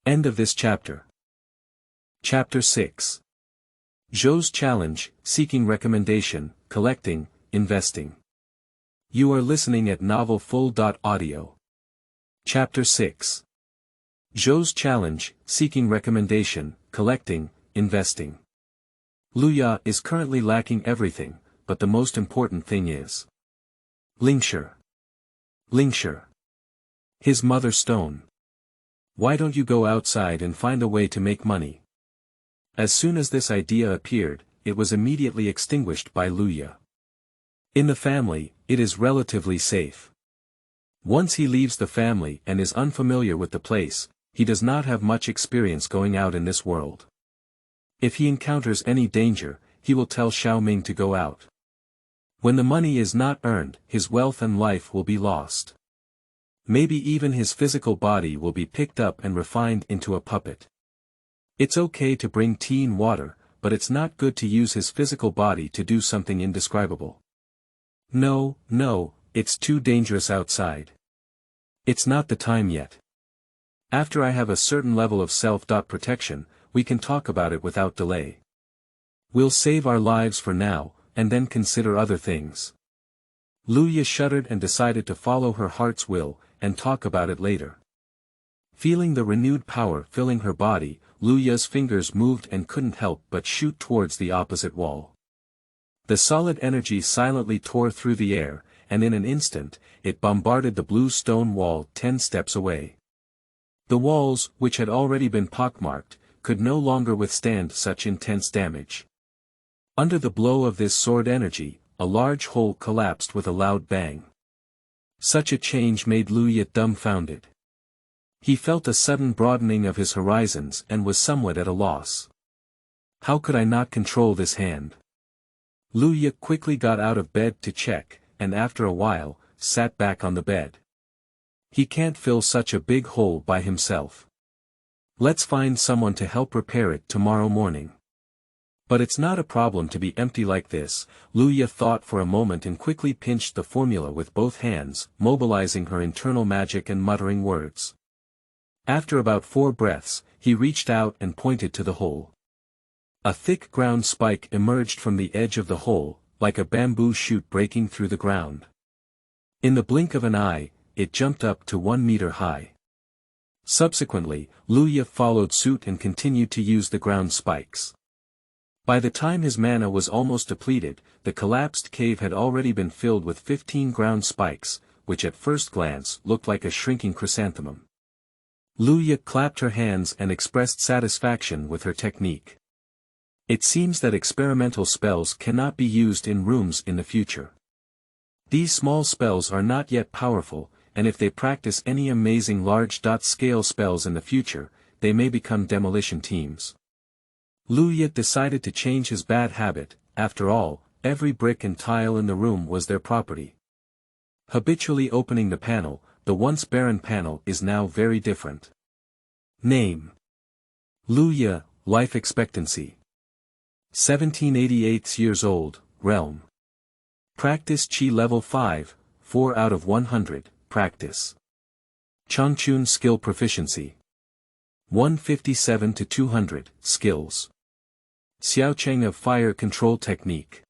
End of this chapter. Chapter 6. Zhou's challenge, seeking recommendation, collecting, investing. You are listening at novelfull.audio. Chapter 6. Zhou's challenge, seeking recommendation, collecting, investing. Luya is currently lacking everything, but the most important thing is Lingtian. His mother stone. Why don't you go outside and find a way to make money? As soon as this idea appeared, it was immediately extinguished by Luya. In the family, it is relatively safe. Once he leaves the family and is unfamiliar with the place, he does not have much experience going out in this world. If he encounters any danger, he will tell Xiaoming to go out. When the money is not earned, his wealth and life will be lost. Maybe even his physical body will be picked up and refined into a puppet. It's okay to bring tea and water, but it's not good to use his physical body to do something indescribable. No, it's too dangerous outside. It's not the time yet. After I have a certain level of self-protection, we can talk about it without delay. We'll save our lives for now, and then consider other things. Luya shuddered and decided to follow her heart's will, and talk about it later. Feeling the renewed power filling her body, Luya's fingers moved and couldn't help but shoot towards the opposite wall. The solid energy silently tore through the air, and in an instant, it bombarded the blue stone wall 10 steps away. The walls, which had already been pockmarked, could no longer withstand such intense damage. Under the blow of this sword energy, a large hole collapsed with a loud bang. Such a change made Luya dumbfounded. He felt a sudden broadening of his horizons and was somewhat at a loss. How could I not control this hand? Luya quickly got out of bed to check, and after a while, sat back on the bed. He can't fill such a big hole by himself. Let's find someone to help repair it tomorrow morning. But it's not a problem to be empty like this, Luya thought for a moment and quickly pinched the formula with both hands, mobilizing her internal magic and muttering words. After about 4 breaths, he reached out and pointed to the hole. A thick ground spike emerged from the edge of the hole, like a bamboo shoot breaking through the ground. In the blink of an eye, it jumped up to 1 meter high. Subsequently, Luya followed suit and continued to use the ground spikes. By the time his mana was almost depleted, the collapsed cave had already been filled with 15 ground spikes, which at first glance looked like a shrinking chrysanthemum. Luya clapped her hands and expressed satisfaction with her technique. It seems that experimental spells cannot be used in rooms in the future. These small spells are not yet powerful, and if they practice any amazing large-scale spells in the future, they may become demolition teams. Luya decided to change his bad habit. After all, every brick and tile in the room was their property. Habitually opening the panel, the once barren panel is now very different. Name: Luya, life expectancy 1788 years old, realm. Practice Qi level 5, 4 out of 100, practice. Changchun skill proficiency 157 to 200, skills. Xiaocheng of fire control technique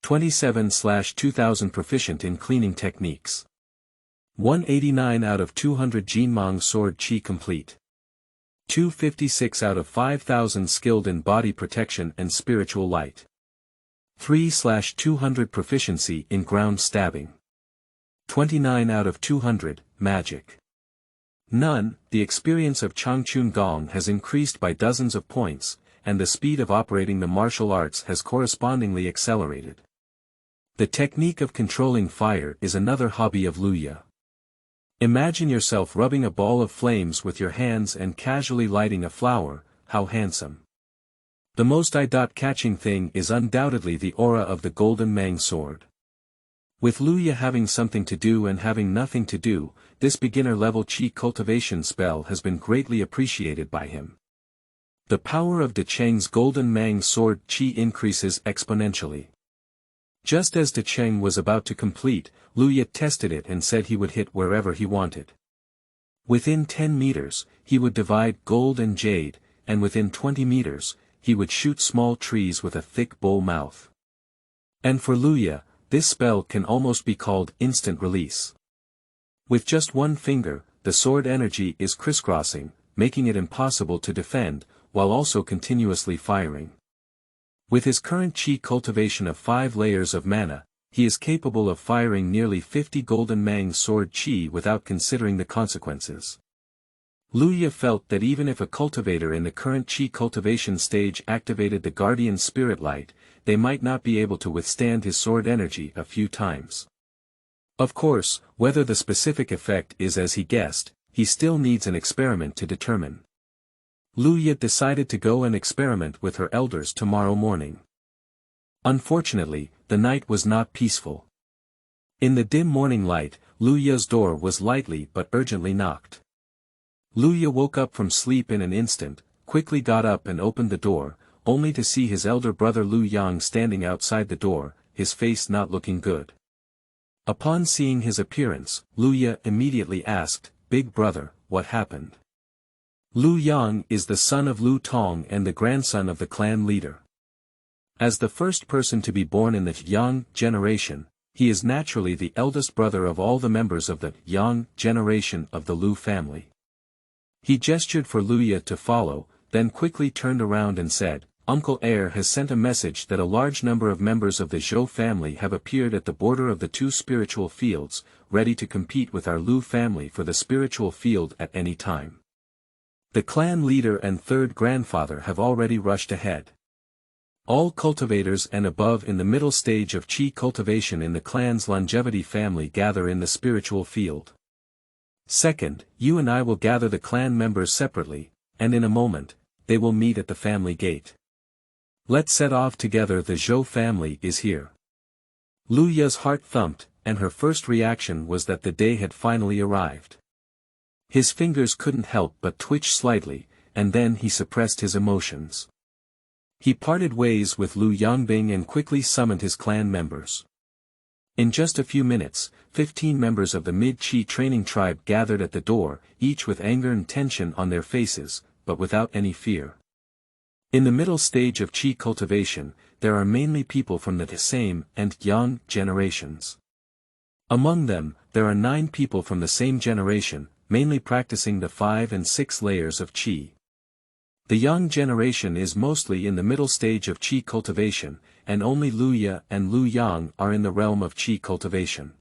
27/2000 proficient in cleaning techniques. 189 out of 200 Jinmang sword Qi complete. 256 out of 5000 skilled in body protection and spiritual light. 3/200 proficiency in ground stabbing. 29 out of 200, magic. None. The experience of Changchun Gong has increased by dozens of points, and the speed of operating the martial arts has correspondingly accelerated. The technique of controlling fire is another hobby of Luya. Imagine yourself rubbing a ball of flames with your hands and casually lighting a flower. How handsome. The most eye-catching thing is undoubtedly the aura of the Golden Mang sword. With Luya having something to do and having nothing to do, this beginner-level qi cultivation spell has been greatly appreciated by him. The power of De Cheng's Golden Mang sword qi increases exponentially. Just as De Cheng was about to complete, Luya tested it and said he would hit wherever he wanted. Within 10 meters, he would divide gold and jade, and within 20 meters, he would shoot small trees with a thick bowl mouth. And for Luya, this spell can almost be called instant release. With just one finger, the sword energy is crisscrossing, making it impossible to defend, while also continuously firing. With his current qi cultivation of 5 layers of mana, he is capable of firing nearly 50 Golden Mang sword qi without considering the consequences. Luya felt that even if a cultivator in the current qi cultivation stage activated the guardian spirit light, they might not be able to withstand his sword energy a few times. Of course, whether the specific effect is as he guessed, he still needs an experiment to determine. Luya decided to go and experiment with her elders tomorrow morning. Unfortunately, the night was not peaceful. In the dim morning light, Luya's door was lightly but urgently knocked. Luya woke up from sleep in an instant, quickly got up and opened the door, only to see his elder brother Lu Yang standing outside the door, his face not looking good. Upon seeing his appearance, Luya immediately asked, "Big brother, what happened?" Lu Yang is the son of Lu Tong and the grandson of the clan leader. As the first person to be born in the Yang generation, he is naturally the eldest brother of all the members of the Yang generation of the Lu family. He gestured for Luya to follow, then quickly turned around and said, "Uncle Heir has sent a message that a large number of members of the Zhou family have appeared at the border of the 2 spiritual fields, ready to compete with our Lu family for the spiritual field at any time. The clan leader and 3rd grandfather have already rushed ahead. All cultivators and above in the middle stage of qi cultivation in the clan's longevity family gather in the spiritual field. Second, you and I will gather the clan members separately, and in a moment, they will meet at the family gate. Let's set off together. The Zhou family is here." Luya's heart thumped, and her first reaction was that the day had finally arrived. His fingers couldn't help but twitch slightly, and then he suppressed his emotions. He parted ways with Lu Yangbing and quickly summoned his clan members. In just a few minutes, 15 members of the mid-qi training tribe gathered at the door, each with anger and tension on their faces, but without any fear. In the middle stage of qi cultivation, there are mainly people from the same and Yang generations. Among them, there are 9 people from the same generation, mainly practicing the 5 and 6 layers of qi. The Yang generation is mostly in the middle stage of qi cultivation, and only Luya and Lu Yang are in the realm of qi cultivation.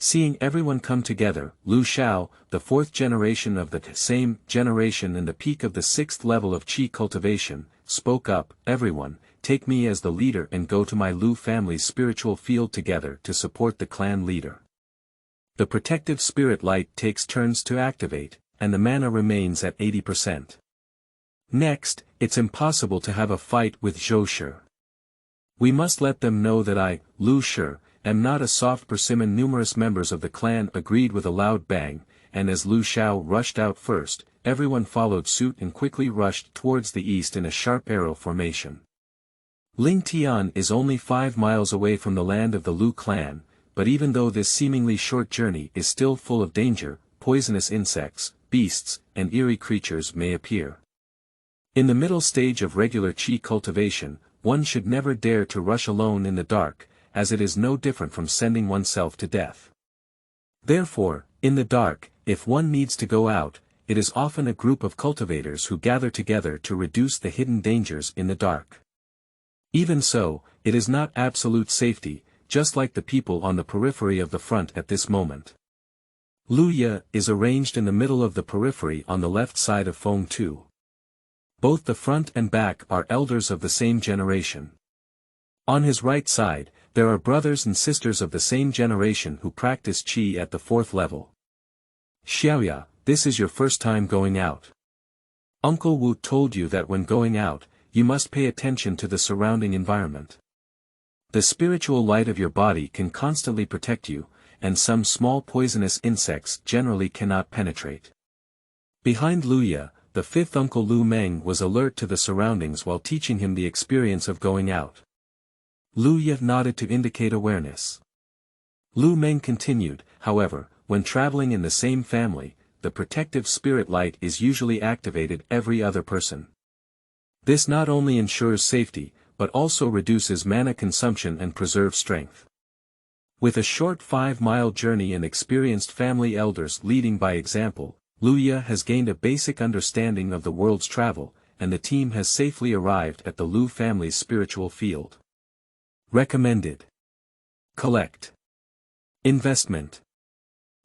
Seeing everyone come together, Lu Xiao, the 4th generation of the same generation and the peak of the 6th level of qi cultivation, spoke up, "Everyone, take me as the leader and go to my Lu family's spiritual field together to support the clan leader." The protective spirit light takes turns to activate, and the mana remains at 80%. Next, it's impossible to have a fight with Zhou Shi. We must let them know that I, Lu Shi, am not a soft persimmon. Numerous members of the clan agreed with a loud bang, and as Lu Xiao rushed out first, everyone followed suit and quickly rushed towards the east in a sharp arrow formation. Lingtian is only 5 miles away from the land of the Lu clan, but even though this seemingly short journey is still full of danger, poisonous insects, beasts, and eerie creatures may appear. In the middle stage of regular qi cultivation, one should never dare to rush alone in the dark, as it is no different from sending oneself to death. Therefore, in the dark, if one needs to go out, it is often a group of cultivators who gather together to reduce the hidden dangers in the dark. Even so, it is not absolute safety, just like the people on the periphery of the front at this moment. Luya is arranged in the middle of the periphery on the left side of Feng Tu. Both the front and back are elders of the same generation. On his right side, there are brothers and sisters of the same generation who practice qi at the 4th level. Xiaoya, this is your first time going out. Uncle Wu told you that when going out, you must pay attention to the surrounding environment. The spiritual light of your body can constantly protect you, and some small poisonous insects generally cannot penetrate. Behind Luya, the fifth uncle Lu Meng was alert to the surroundings while teaching him the experience of going out. Luya nodded to indicate awareness. Lu Meng continued, however, when traveling in the same family, the protective spirit light is usually activated every other person. This not only ensures safety, but also reduces mana consumption and preserves strength. With a short 5-mile journey and experienced family elders leading by example, Luya has gained a basic understanding of the world's travel, and the team has safely arrived at the Lu family's spiritual field. Recommended. Collect. Investment.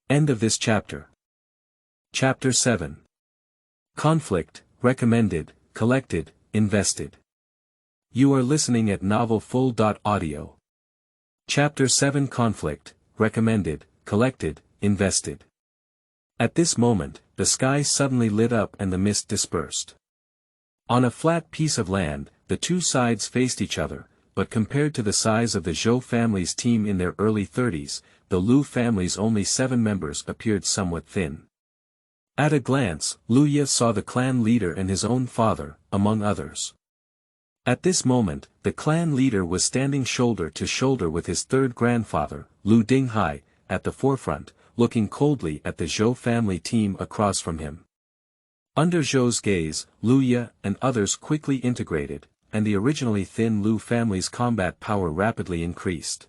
End of this chapter. Chapter 7. Conflict, recommended, collected, invested. You are listening at novelfull.audio. Chapter 7 Conflict, recommended, collected, invested. At this moment, the sky suddenly lit up and the mist dispersed. On a flat piece of land, the two sides faced each other, but compared to the size of the Zhou family's team in their early 30s, the Lu family's only 7 members appeared somewhat thin. At a glance, Luya saw the clan leader and his own father, among others. At this moment, the clan leader was standing shoulder to shoulder with his third grandfather, Lu Dinghai, at the forefront, looking coldly at the Zhou family team across from him. Under Zhou's gaze, Luya and others quickly integrated, and the originally thin Lu family's combat power rapidly increased.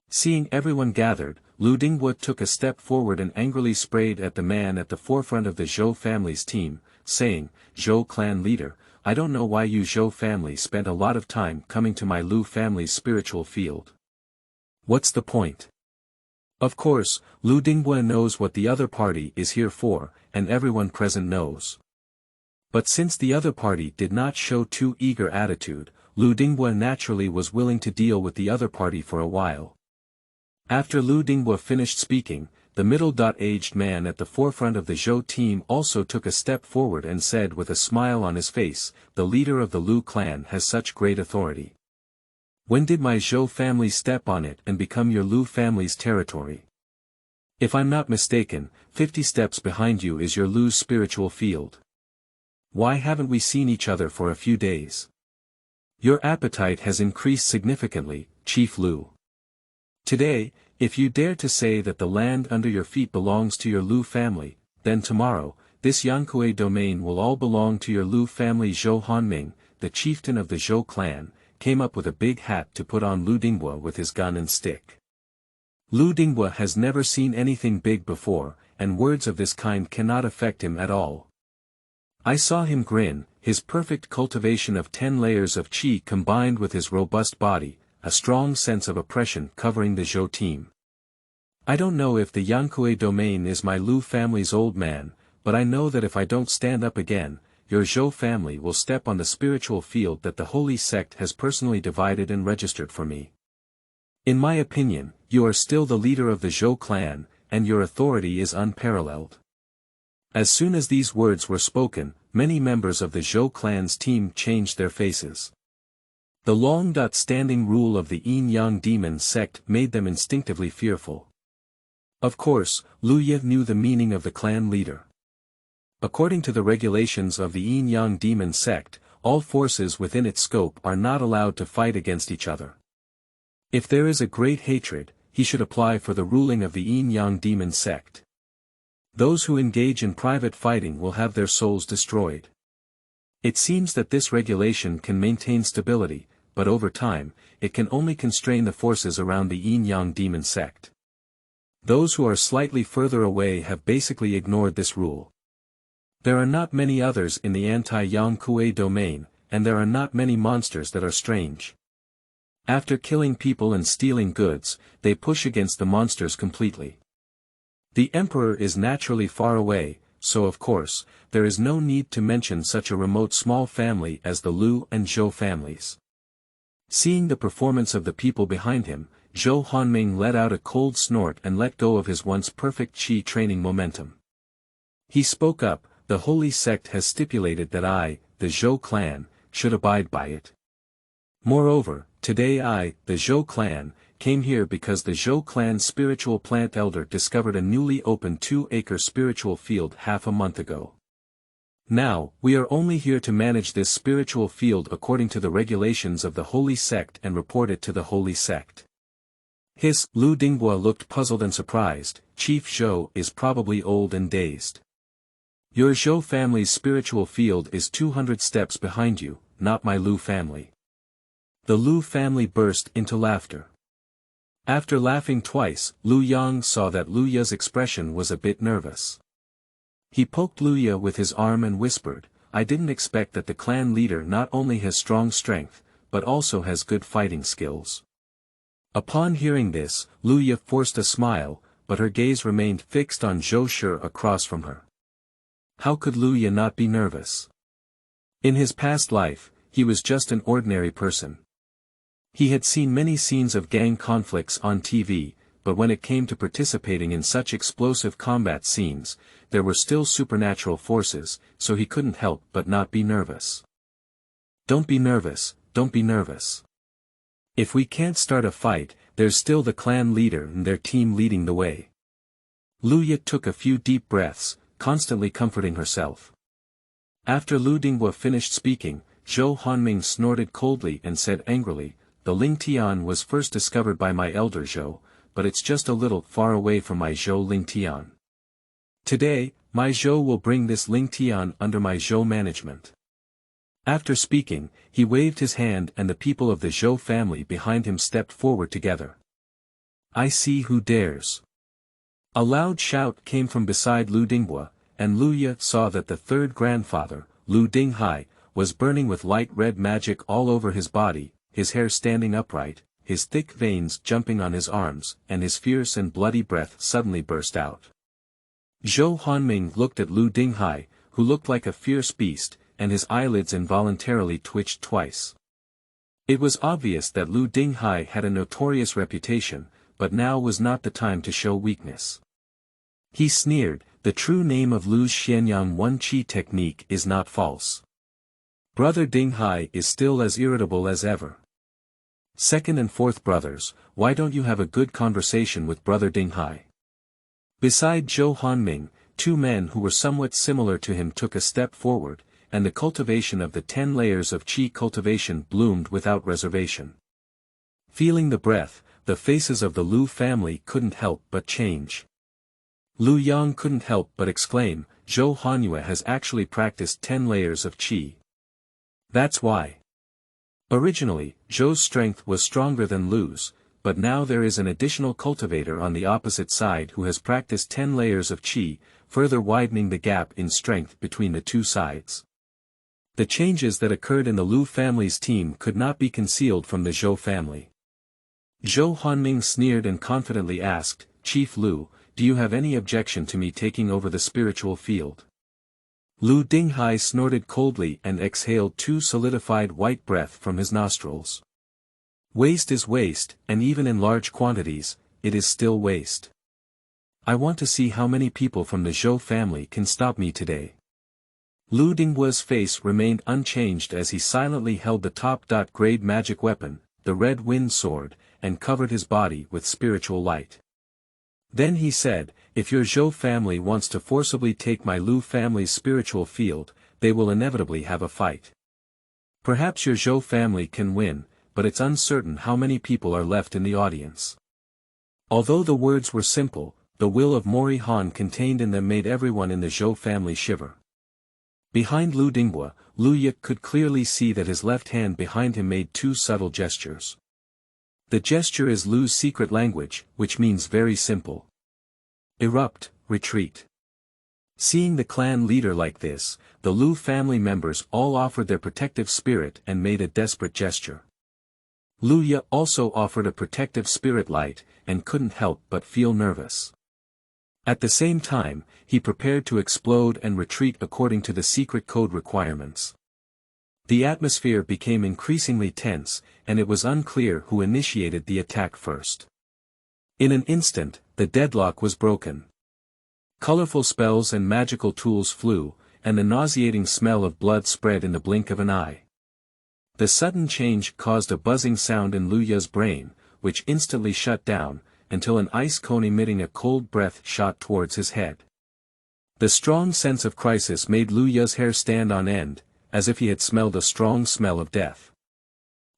Seeing everyone gathered, Lu Dinghua took a step forward and angrily sprayed at the man at the forefront of the Zhou family's team, saying, "Zhou clan leader, I don't know why you Zhou family spent a lot of time coming to my Lu family's spiritual field. What's the point?" Of course, Lu Dinghua knows what the other party is here for, and everyone present knows. But since the other party did not show too eager attitude, Lu Dinghua naturally was willing to deal with the other party for a while. After Lu Dinghua finished speaking, the middle-aged man at the forefront of the Zhou team also took a step forward and said with a smile on his face, "The leader of the Lu clan has such great authority. When did my Zhou family step on it and become your Lu family's territory? If I'm not mistaken, 50 steps behind you is your Lu's spiritual field. Why haven't we seen each other for a few days? Your appetite has increased significantly, Chief Lu. Today, if you dare to say that the land under your feet belongs to your Lu family, then tomorrow, this Yankue domain will all belong to your Lu family." Zhou Hanming, the chieftain of the Zhou clan, came up with a big hat to put on Lu Dinghua with his gun and stick. Lu Dinghua has never seen anything big before, and words of this kind cannot affect him at all. I saw him grin, his perfect cultivation of 10 layers of qi combined with his robust body, a strong sense of oppression covering the Zhou team. I don't know if the Yankue domain is my Lu family's old man, but I know that if I don't stand up again, your Zhou family will step on the spiritual field that the holy sect has personally divided and registered for me. In my opinion, you are still the leader of the Zhou clan, and your authority is unparalleled." As soon as these words were spoken, many members of the Zhou clan's team changed their faces. The long-standing rule of the Yin-Yang demon sect made them instinctively fearful. Of course, Luya knew the meaning of the clan leader. According to the regulations of the Yin-Yang demon sect, all forces within its scope are not allowed to fight against each other. If there is a great hatred, he should apply for the ruling of the Yin-Yang demon sect. Those who engage in private fighting will have their souls destroyed. It seems that this regulation can maintain stability, but over time, it can only constrain the forces around the Yin-Yang demon sect. Those who are slightly further away have basically ignored this rule. There are not many others in the anti-Yankue domain, and there are not many monsters that are strange. After killing people and stealing goods, they push against the monsters completely. The emperor is naturally far away, so of course, there is no need to mention such a remote small family as the Lu and Zhou families. Seeing the performance of the people behind him, Zhou Hanming let out a cold snort and let go of his once perfect qi training momentum. He spoke up, "The holy sect has stipulated that I, the Zhou clan, should abide by it. Moreover, today I, the Zhou clan, came here because the Zhou clan's spiritual plant elder discovered a newly opened 2-acre spiritual field half a month ago. Now, we are only here to manage this spiritual field according to the regulations of the holy sect and report it to the holy sect." Lu Dinghua looked puzzled and surprised. "Chief Zhou is probably old and dazed. Your Zhou family's spiritual field is 200 steps behind you, not my Lu family." The Lu family burst into laughter. After laughing twice, Lu Yang saw that Lu Ya's expression was a bit nervous. He poked Lu Ya with his arm and whispered, "I didn't expect that the clan leader not only has strong strength, but also has good fighting skills." Upon hearing this, Lu Ya forced a smile, but her gaze remained fixed on Zhou Shi across from her. How could Lu Ya not be nervous? In his past life, he was just an ordinary person. He had seen many scenes of gang conflicts on TV, but when it came to participating in such explosive combat scenes, there were still supernatural forces, so he couldn't help but not be nervous. "Don't be nervous, don't be nervous. If we can't start a fight, there's still the clan leader and their team leading the way." Lu Ya took a few deep breaths, constantly comforting herself. After Lu Dinghua finished speaking, Zhou Hanming snorted coldly and said angrily, "The Lingtian was first discovered by my elder Zhou, but it's just a little far away from my Zhou Lingtian. Today, my Zhou will bring this Lingtian under my Zhou management." After speaking, he waved his hand and the people of the Zhou family behind him stepped forward together. "I see who dares." A loud shout came from beside Lu Dinghua, and Lu Ya saw that the third grandfather, Lu Dinghai, was burning with light red magic all over his body, his hair standing upright, his thick veins jumping on his arms, and his fierce and bloody breath suddenly burst out. Zhou Hanming looked at Lu Dinghai, who looked like a fierce beast, and his eyelids involuntarily twitched twice. It was obvious that Lu Dinghai had a notorious reputation, but now was not the time to show weakness. He sneered, "The true name of Lu's Xianyang One Qi technique is not false. Brother Dinghai is still as irritable as ever. Second and fourth brothers, why don't you have a good conversation with Brother Dinghai?" Beside Zhou Hanming, 2 men who were somewhat similar to him took a step forward, and the cultivation of the 10 layers of qi cultivation bloomed without reservation. Feeling the breath, the faces of the Lu family couldn't help but change. Lu Yang couldn't help but exclaim, "Zhou Hanyue has actually practiced 10 layers of qi. That's why." Originally, Zhou's strength was stronger than Lu's, but now there is an additional cultivator on the opposite side who has practiced 10 layers of qi, further widening the gap in strength between the two sides. The changes that occurred in the Lu family's team could not be concealed from the Zhou family. Zhou Hanming sneered and confidently asked, "Chief Lu, do you have any objection to me taking over the spiritual field?" Lu Dinghai snorted coldly and exhaled 2 solidified white breath from his nostrils. "Waste is waste, and even in large quantities, it is still waste. I want to see how many people from the Zhou family can stop me today." Lu Dinghua's face remained unchanged as he silently held the top-grade magic weapon, the Red Wind Sword, and covered his body with spiritual light. Then he said, "If your Zhou family wants to forcibly take my Lu family's spiritual field, they will inevitably have a fight. Perhaps your Zhou family can win, but it's uncertain how many people are left in the audience." Although the words were simple, the will of Mori Han contained in them made everyone in the Zhou family shiver. Behind Lu Dinghua, Lu Ya could clearly see that his left hand behind him made 2 subtle gestures. The gesture is Lu's secret language, which means very simple. Erupt, retreat. Seeing the clan leader like this, the Lu family members all offered their protective spirit and made a desperate gesture. Lu Ya also offered a protective spirit light, and couldn't help but feel nervous. At the same time, he prepared to explode and retreat according to the secret code requirements. The atmosphere became increasingly tense, and it was unclear who initiated the attack first. In an instant, the deadlock was broken. Colorful spells and magical tools flew, and the nauseating smell of blood spread in the blink of an eye. The sudden change caused a buzzing sound in Lu Ye's brain, which instantly shut down, until an ice cone emitting a cold breath shot towards his head. The strong sense of crisis made Lu Ye's hair stand on end, as if he had smelled a strong smell of death.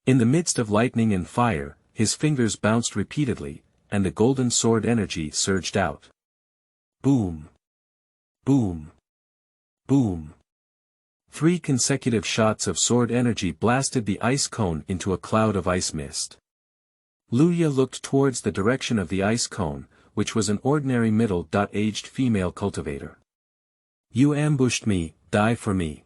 In the midst of lightning and fire, his fingers bounced repeatedly, and the golden sword energy surged out. Boom! Boom! Boom! 3 consecutive shots of sword energy blasted the ice cone into a cloud of ice mist. Lu Ye looked towards the direction of the ice cone, which was an ordinary middle-aged female cultivator. You ambushed me, die for me.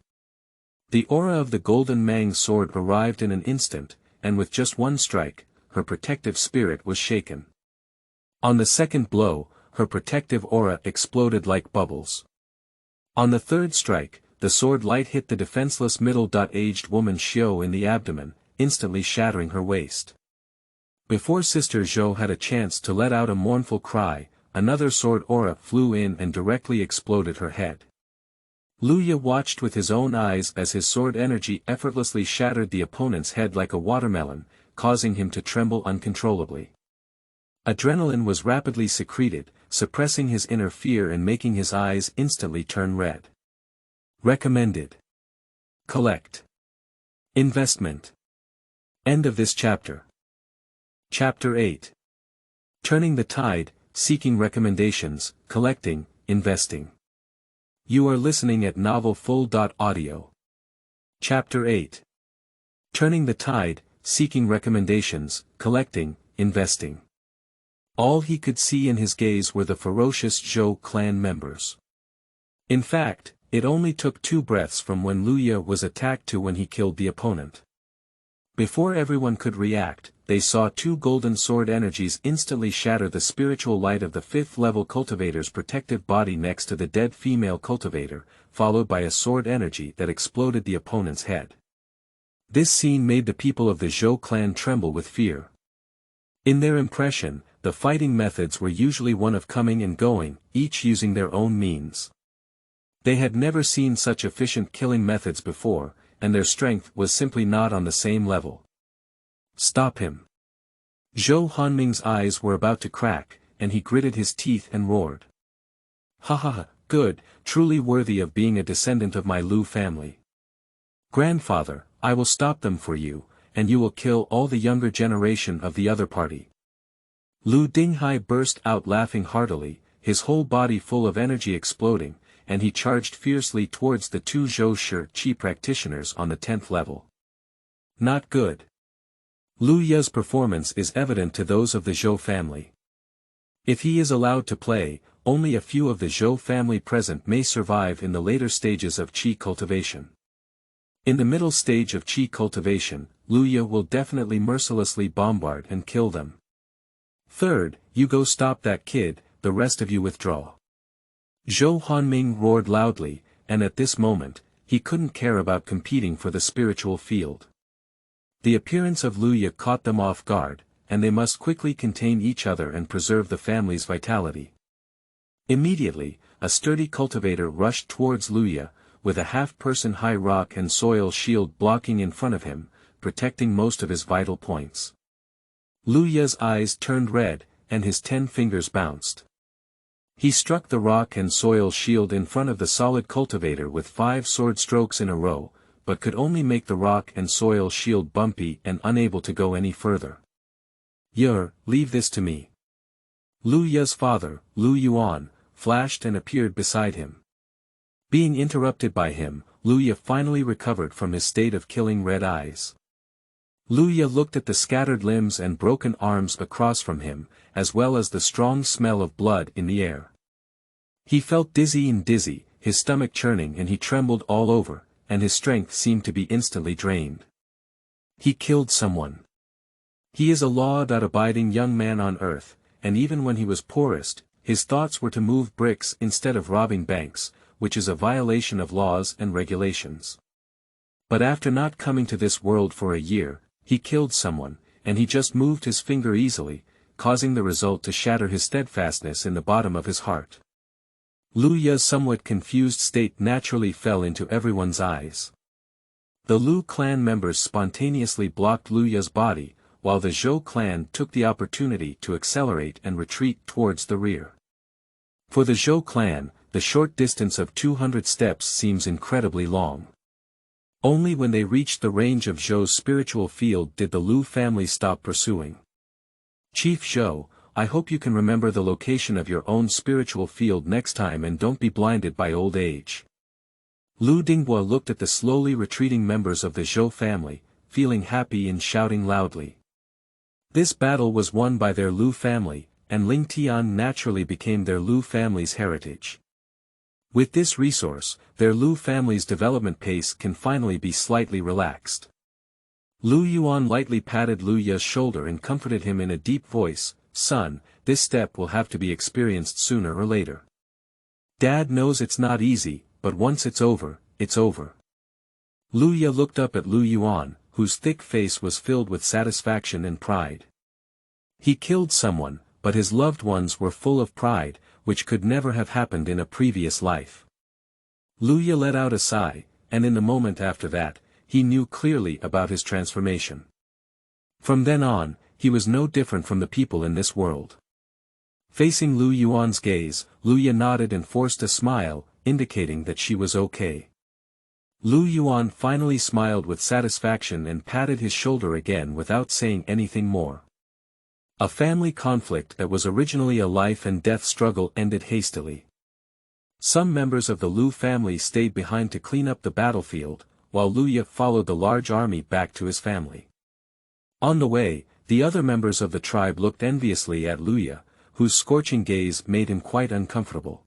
The aura of the golden Mang sword arrived in an instant, and with just one strike, her protective spirit was shaken. On the second blow, her protective aura exploded like bubbles. On the third strike, the sword light hit the defenseless middle-aged woman Zhou in the abdomen, instantly shattering her waist. Before Sister Zhou had a chance to let out a mournful cry, another sword aura flew in and directly exploded her head. Lu Ye watched with his own eyes as his sword energy effortlessly shattered the opponent's head like a watermelon, causing him to tremble uncontrollably. Adrenaline was rapidly secreted, suppressing his inner fear and making his eyes instantly turn red. Recommended. Collect. Investment. End of this chapter. Chapter 8. Turning the tide, seeking recommendations, collecting, investing. You are listening at novelfull.audio. Chapter 8. Turning the tide, seeking recommendations, collecting, investing. All he could see in his gaze were the ferocious Zhou clan members. In fact, it only took 2 breaths from when Lu Ye was attacked to when he killed the opponent. Before everyone could react, they saw 2 golden sword energies instantly shatter the spiritual light of the 5th-level cultivator's protective body next to the dead female cultivator, followed by a sword energy that exploded the opponent's head. This scene made the people of the Zhou clan tremble with fear. In their impression, the fighting methods were usually one of coming and going, each using their own means. They had never seen such efficient killing methods before, and their strength was simply not on the same level. Stop him. Zhou Hanming's eyes were about to crack, and he gritted his teeth and roared. Ha ha ha, good, truly worthy of being a descendant of my Lu family. Grandfather, I will stop them for you, and you will kill all the younger generation of the other party. Lu Dinghai burst out laughing heartily, his whole body full of energy exploding, and he charged fiercely towards the 2 Zhou Shi practitioners on the 10th level. Not good. Lu Ye's performance is evident to those of the Zhou family. If he is allowed to play, only a few of the Zhou family present may survive in the later stages of qi cultivation. In the middle stage of qi cultivation, Lu Ye will definitely mercilessly bombard and kill them. Third, you go stop that kid, the rest of you withdraw. Zhou Hanming roared loudly, and at this moment, he couldn't care about competing for the spiritual field. The appearance of Lu Ye caught them off guard, and they must quickly contain each other and preserve the family's vitality. Immediately, a sturdy cultivator rushed towards Lu Ye, with a half-person high rock and soil shield blocking in front of him, protecting most of his vital points. Lu Ye's eyes turned red, and his 10 fingers bounced. He struck the rock and soil shield in front of the solid cultivator with 5 sword strokes in a row, but could only make the rock and soil shield bumpy and unable to go any further. Leave this to me. Lu Ye's father, Lu Yuan, flashed and appeared beside him. Being interrupted by him, Lu Ye finally recovered from his state of killing red eyes. Lu Ye looked at the scattered limbs and broken arms across from him, as well as the strong smell of blood in the air. He felt dizzy, his stomach churning, and he trembled all over, and his strength seemed to be instantly drained. He killed someone. He is a law-abiding young man on earth, and even when he was poorest, his thoughts were to move bricks instead of robbing banks, which is a violation of laws and regulations. But after not coming to this world for a year, he killed someone, and he just moved his finger easily, causing the result to shatter his steadfastness in the bottom of his heart. Lu Ye's somewhat confused state naturally fell into everyone's eyes. The Lu clan members spontaneously blocked Lu Ye's body, while the Zhou clan took the opportunity to accelerate and retreat towards the rear. For the Zhou clan, the short distance of 200 steps seems incredibly long. Only when they reached the range of Zhou's spiritual field did the Lu family stop pursuing. Chief Zhou, I hope you can remember the location of your own spiritual field next time and don't be blinded by old age. Lu Dinghua looked at the slowly retreating members of the Zhou family, feeling happy and shouting loudly. This battle was won by their Lu family, and Lingtian naturally became their Lu family's heritage. With this resource, their Lu family's development pace can finally be slightly relaxed. Lu Yuan lightly patted Lu Ye's shoulder and comforted him in a deep voice, "Son, this step will have to be experienced sooner or later. Dad knows it's not easy, but once it's over, it's over." Lu Ye looked up at Lu Yuan, whose thick face was filled with satisfaction and pride. He killed someone, but his loved ones were full of pride, which could never have happened in a previous life. Lu Ye let out a sigh, and in the moment after that, he knew clearly about his transformation. From then on, he was no different from the people in this world. Facing Lu Yuan's gaze, Lu Ye nodded and forced a smile, indicating that she was okay. Lu Yuan finally smiled with satisfaction and patted his shoulder again without saying anything more. A family conflict that was originally a life and death struggle ended hastily. Some members of the Lu family stayed behind to clean up the battlefield, while Lu Ye followed the large army back to his family. On the way, the other members of the tribe looked enviously at Lu Ye, whose scorching gaze made him quite uncomfortable.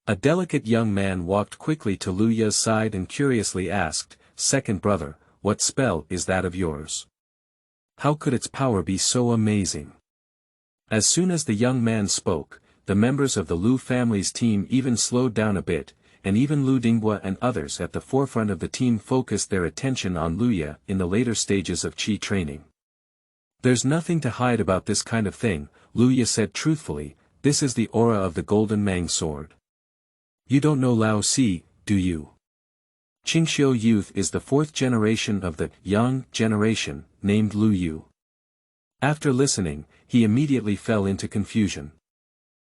A delicate young man walked quickly to Lu Ye's side and curiously asked, "Second brother, what spell is that of yours? How could its power be so amazing?" As soon as the young man spoke, the members of the Lu family's team even slowed down a bit, and even Lu Dinghua and others at the forefront of the team focused their attention on Lu Ye in the later stages of Qi training. "There's nothing to hide about this kind of thing," Lu Ye said truthfully, "this is the aura of the Golden Mang sword. You don't know Lao Si, do you? Qingxiu youth is the fourth generation of the young generation, named Lu Yu." After listening, he immediately fell into confusion.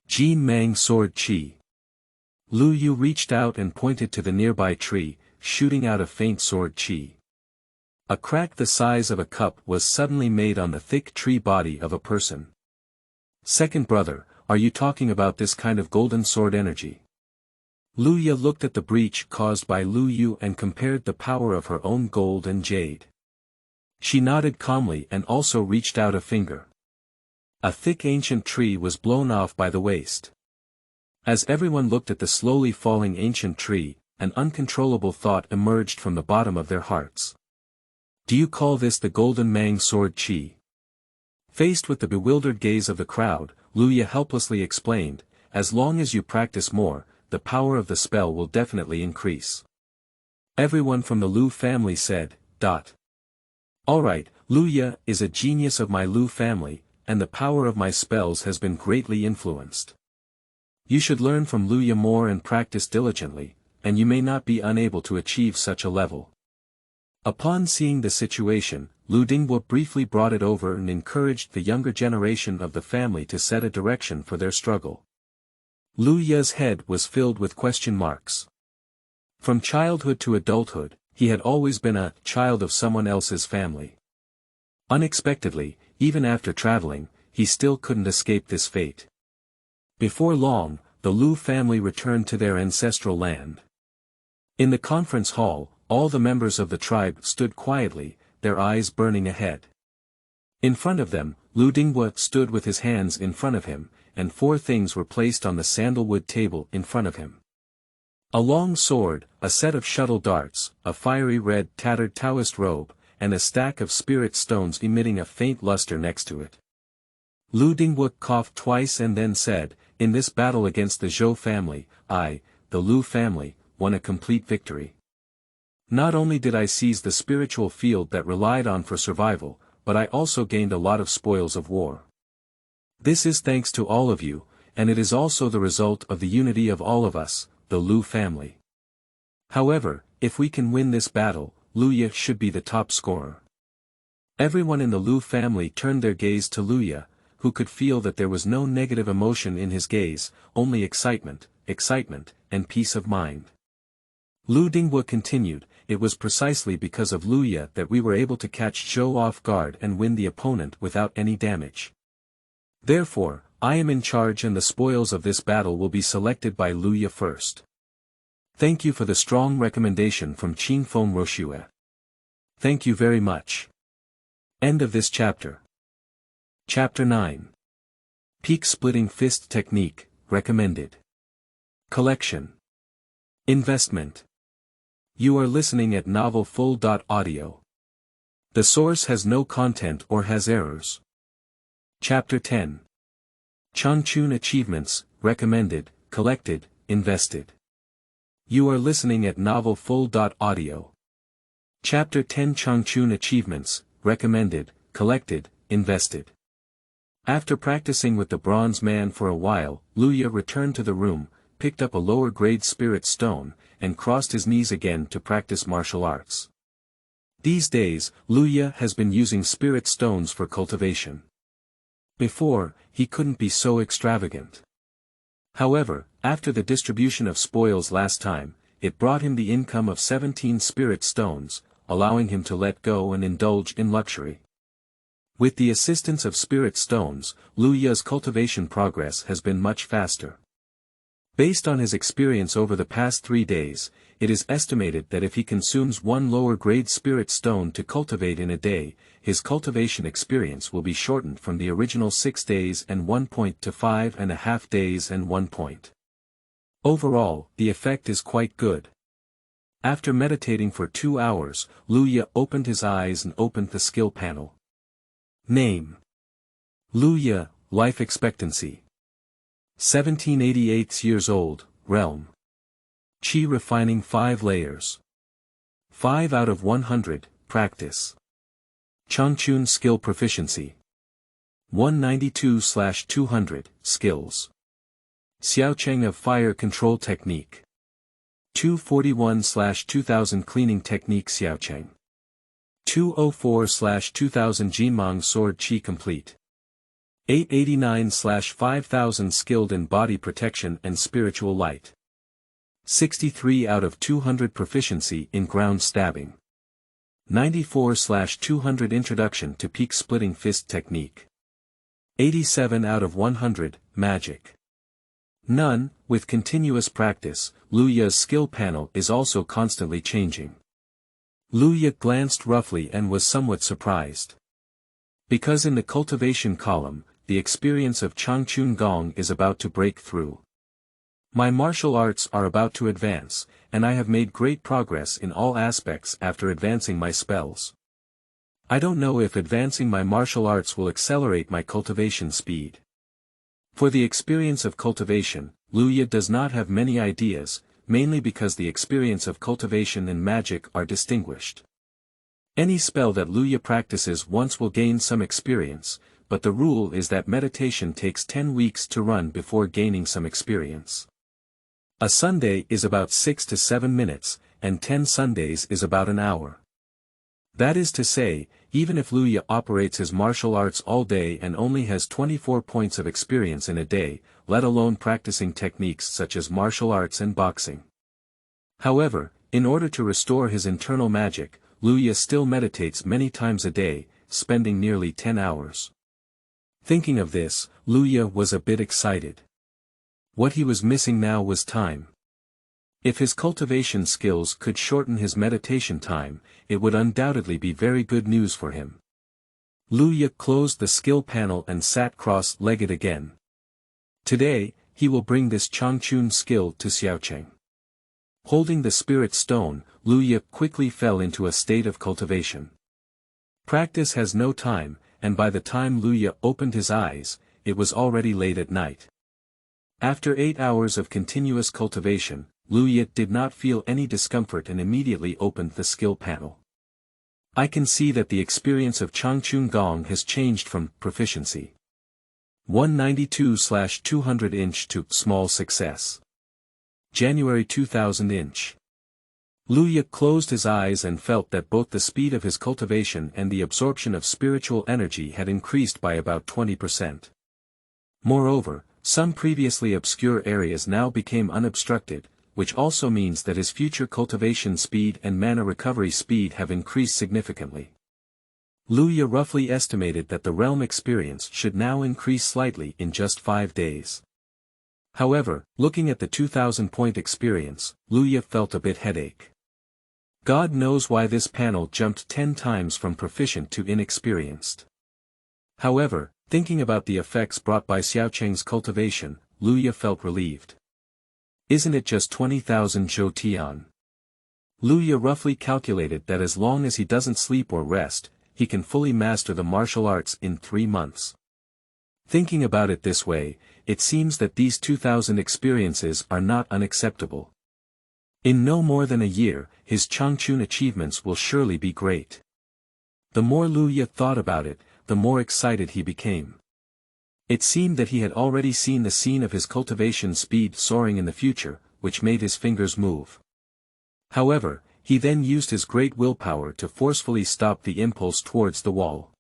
Jin Mang sword Qi. Lu Yu reached out and pointed to the nearby tree, shooting out a faint sword Qi. A crack the size of a cup was suddenly made on the thick tree body of a person. "Second brother, are you talking about this kind of golden sword energy?" Lu Ye looked at the breach caused by Lu Yu and compared the power of her own gold and jade. She nodded calmly and also reached out a finger. A thick ancient tree was blown off by the waist. As everyone looked at the slowly falling ancient tree, an uncontrollable thought emerged from the bottom of their hearts. "Do you call this the Golden Mang sword Qi?" Faced with the bewildered gaze of the crowd, Lu Ye helplessly explained, "As long as you practice more, the power of the spell will definitely increase." Everyone from the Lu family said, "Alright, Lu Ye is a genius of my Lu family, and the power of my spells has been greatly influenced. You should learn from Lu Ye more and practice diligently, and you may not be unable to achieve such a level." Upon seeing the situation, Lu Dinghua briefly brought it over and encouraged the younger generation of the family to set a direction for their struggle. Lu Ye's head was filled with question marks. From childhood to adulthood, he had always been a child of someone else's family. Unexpectedly, even after traveling, he still couldn't escape this fate. Before long, the Lu family returned to their ancestral land. In the conference hall, all the members of the tribe stood quietly, their eyes burning ahead. In front of them, Lu Dinghua stood with his hands in front of him, and 4 things were placed on the sandalwood table in front of him. A long sword, a set of shuttle darts, a fiery red tattered Taoist robe, and a stack of spirit stones emitting a faint luster next to it. Lu Dinghua coughed twice and then said, "In this battle against the Zhou family, I, the Lu family, won a complete victory. Not only did I seize the spiritual field that relied on for survival, but I also gained a lot of spoils of war. This is thanks to all of you, and it is also the result of the unity of all of us, the Lu family. However, if we can win this battle, Luya should be the top scorer. Everyone in the Lu family turned their gaze to Luya, who could feel that there was no negative emotion in his gaze, only excitement, and peace of mind. Lu Dinghua continued, "It was precisely because of Luya that we were able to catch Zhou off guard and win the opponent without any damage. Therefore, I am in charge and the spoils of this battle will be selected by Luya first. Thank you for the strong recommendation from Qingfeng Roshue. Thank you very much." End of this chapter. Chapter 9. Peak Splitting Fist Technique, Recommended. Collection. Investment. You are listening at novelfull.audio. The source has no content or has errors. Chapter 10. Changchun Achievements, Recommended, Collected, Invested. You are listening at novelfull.audio. Chapter 10 Changchun Achievements, Recommended, Collected, Invested. After practicing with the bronze man for a while, Luya returned to the room, picked up a lower-grade spirit stone, and crossed his knees again to practice martial arts. These days, Luya has been using spirit stones for cultivation. Before, he couldn't be so extravagant. However, after the distribution of spoils last time, it brought him the income of 17 spirit stones, allowing him to let go and indulge in luxury. With the assistance of spirit stones, Luya's cultivation progress has been much faster. Based on his experience over the past 3 days, it is estimated that if he consumes one lower-grade spirit stone to cultivate in a day, his cultivation experience will be shortened from the original 6 days and 1 point to 5.5 days and 1 point. Overall, the effect is quite good. After meditating for 2 hours, Luya opened his eyes and opened the skill panel. Name: Luya, life expectancy 1788 years old, realm Qi refining 5 layers. 5 out of 100, practice. Changchun skill proficiency 192/200, skills. Xiaocheng of fire control technique 241/2000 cleaning technique Xiaocheng 204/2000 Jinmang sword Qi complete 889/5000 skilled in body protection and spiritual light 63 out of 200 proficiency in ground stabbing 94/200 introduction to peak splitting fist technique 87 out of 100 magic. None. With continuous practice, Luya's skill panel is also constantly changing. Luya glanced roughly and was somewhat surprised. Because in the cultivation column, the experience of Changchun Gong is about to break through. My martial arts are about to advance, and I have made great progress in all aspects after advancing my spells. I don't know if advancing my martial arts will accelerate my cultivation speed. For the experience of cultivation, Luya does not have many ideas, mainly because the experience of cultivation and magic are distinguished. Any spell that Luya practices once will gain some experience, but the rule is that meditation takes 10 weeks to run before gaining some experience. A Sunday is about 6 to 7 minutes, and 10 Sundays is about an hour. That is to say, even if Luya operates his martial arts all day and only has 24 points of experience in a day, let alone practicing techniques such as martial arts and boxing. However, in order to restore his internal magic, Luya still meditates many times a day, spending nearly 10 hours. Thinking of this, Luya was a bit excited. What he was missing now was time. If his cultivation skills could shorten his meditation time, it would undoubtedly be very good news for him. Luya closed the skill panel and sat cross-legged again. Today, he will bring this Changchun skill to Xiaocheng. Holding the spirit stone, Luya quickly fell into a state of cultivation. Practice has no time, and by the time Luya opened his eyes, it was already late at night. After 8 hours of continuous cultivation, Luya did not feel any discomfort and immediately opened the skill panel. I can see that the experience of Changchun Gong has changed from proficiency. 192/200 inch to small success. January 2000 inch. Luya closed his eyes and felt that both the speed of his cultivation and the absorption of spiritual energy had increased by about 20%. Moreover, some previously obscure areas now became unobstructed, which also means that his future cultivation speed and mana recovery speed have increased significantly. Luya roughly estimated that the realm experience should now increase slightly in just 5 days. However, looking at the 2000-point experience, Luya felt a bit headache. God knows why this panel jumped 10 times from proficient to inexperienced. However, thinking about the effects brought by Xiaocheng's cultivation, Luya felt relieved. Isn't it just 20,000 Zhou Tian? Luya roughly calculated that as long as he doesn't sleep or rest, he can fully master the martial arts in 3 months. Thinking about it this way, it seems that these 2000 experiences are not unacceptable. In no more than a year, his Changchun achievements will surely be great. The more Luya thought about it, the more excited he became. It seemed that he had already seen the scene of his cultivation speed soaring in the future, which made his fingers move. However, he then used his great willpower to forcefully stop the impulse towards the wall.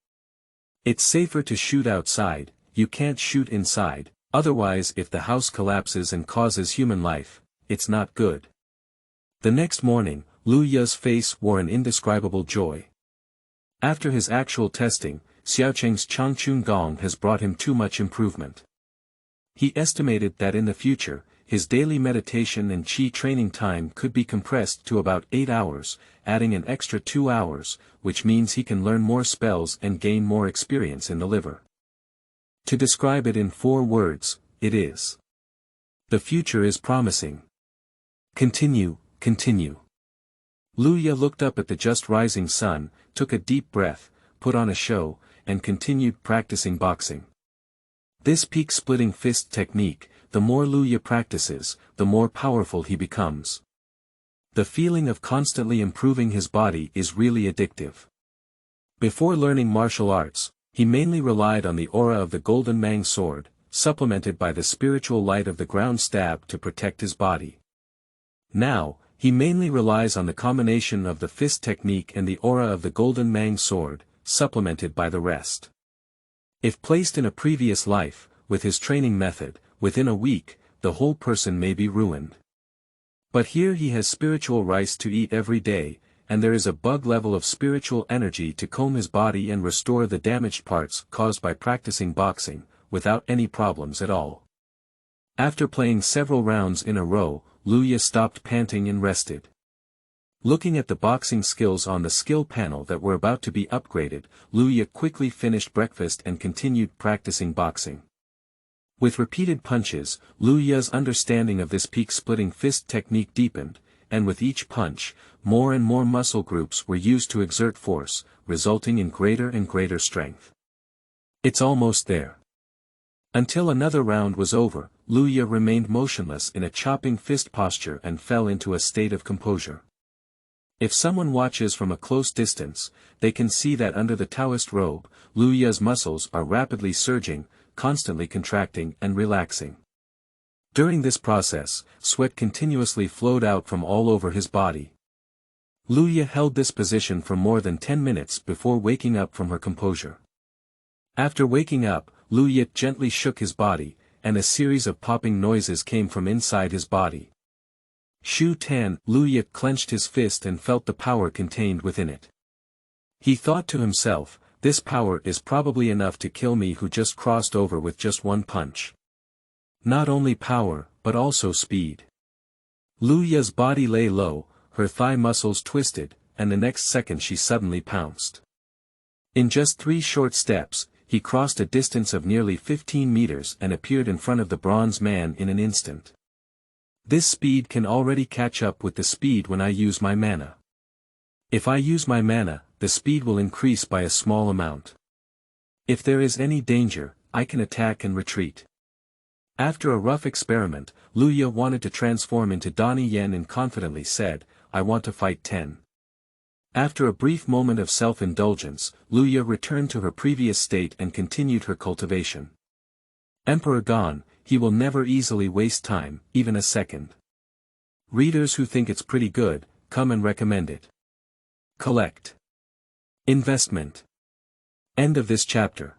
It's safer to shoot outside, you can't shoot inside, otherwise if the house collapses and causes human life, it's not good. The next morning, Luya's face wore an indescribable joy. After his actual testing, Xiaocheng's Changchun Gong has brought him too much improvement. He estimated that in the future, his daily meditation and qi training time could be compressed to about 8 hours, adding an extra 2 hours, which means he can learn more spells and gain more experience in the liver. To describe it in 4 words, it is. The future is promising. Continue, continue. Luya looked up at the just rising sun, took a deep breath, put on a show, and continued practicing boxing. This peak-splitting fist technique, the more Luya practices, the more powerful he becomes. The feeling of constantly improving his body is really addictive. Before learning martial arts, he mainly relied on the aura of the golden Mang sword, supplemented by the spiritual light of the ground stab to protect his body. Now, he mainly relies on the combination of the fist technique and the aura of the golden Mang sword, supplemented by the rest. If placed in a previous life, with his training method, within a week, the whole person may be ruined. But here he has spiritual rice to eat every day, and there is a bug level of spiritual energy to comb his body and restore the damaged parts caused by practicing boxing, without any problems at all. After playing several rounds in a row, Luya stopped panting and rested. Looking at the boxing skills on the skill panel that were about to be upgraded, Luya quickly finished breakfast and continued practicing boxing. With repeated punches, Luya's understanding of this peak-splitting fist technique deepened, and with each punch, more and more muscle groups were used to exert force, resulting in greater and greater strength. It's almost there. Until another round was over, Luya remained motionless in a chopping fist posture and fell into a state of composure. If someone watches from a close distance, they can see that under the Taoist robe, Luya's muscles are rapidly surging, constantly contracting and relaxing. During this process, sweat continuously flowed out from all over his body. Luya held this position for more than 10 minutes before waking up from her composure. After waking up, Luya gently shook his body, and a series of popping noises came from inside his body. Shu Tan, Luya clenched his fist and felt the power contained within it. He thought to himself, this power is probably enough to kill me who just crossed over with just one punch. Not only power, but also speed. Luya's body lay low, her thigh muscles twisted, and the next second she suddenly pounced. In just 3 short steps, he crossed a distance of nearly 15 meters and appeared in front of the bronze man in an instant. This speed can already catch up with the speed when I use my mana. If I use my mana, the speed will increase by a small amount. If there is any danger, I can attack and retreat. After a rough experiment, Luya wanted to transform into Donnie Yen and confidently said, I want to fight 10. After a brief moment of self-indulgence, Luya returned to her previous state and continued her cultivation. Emperor gone, he will never easily waste time, even a second. Readers who think it's pretty good, come and recommend it. Collect. Investment. End of this chapter.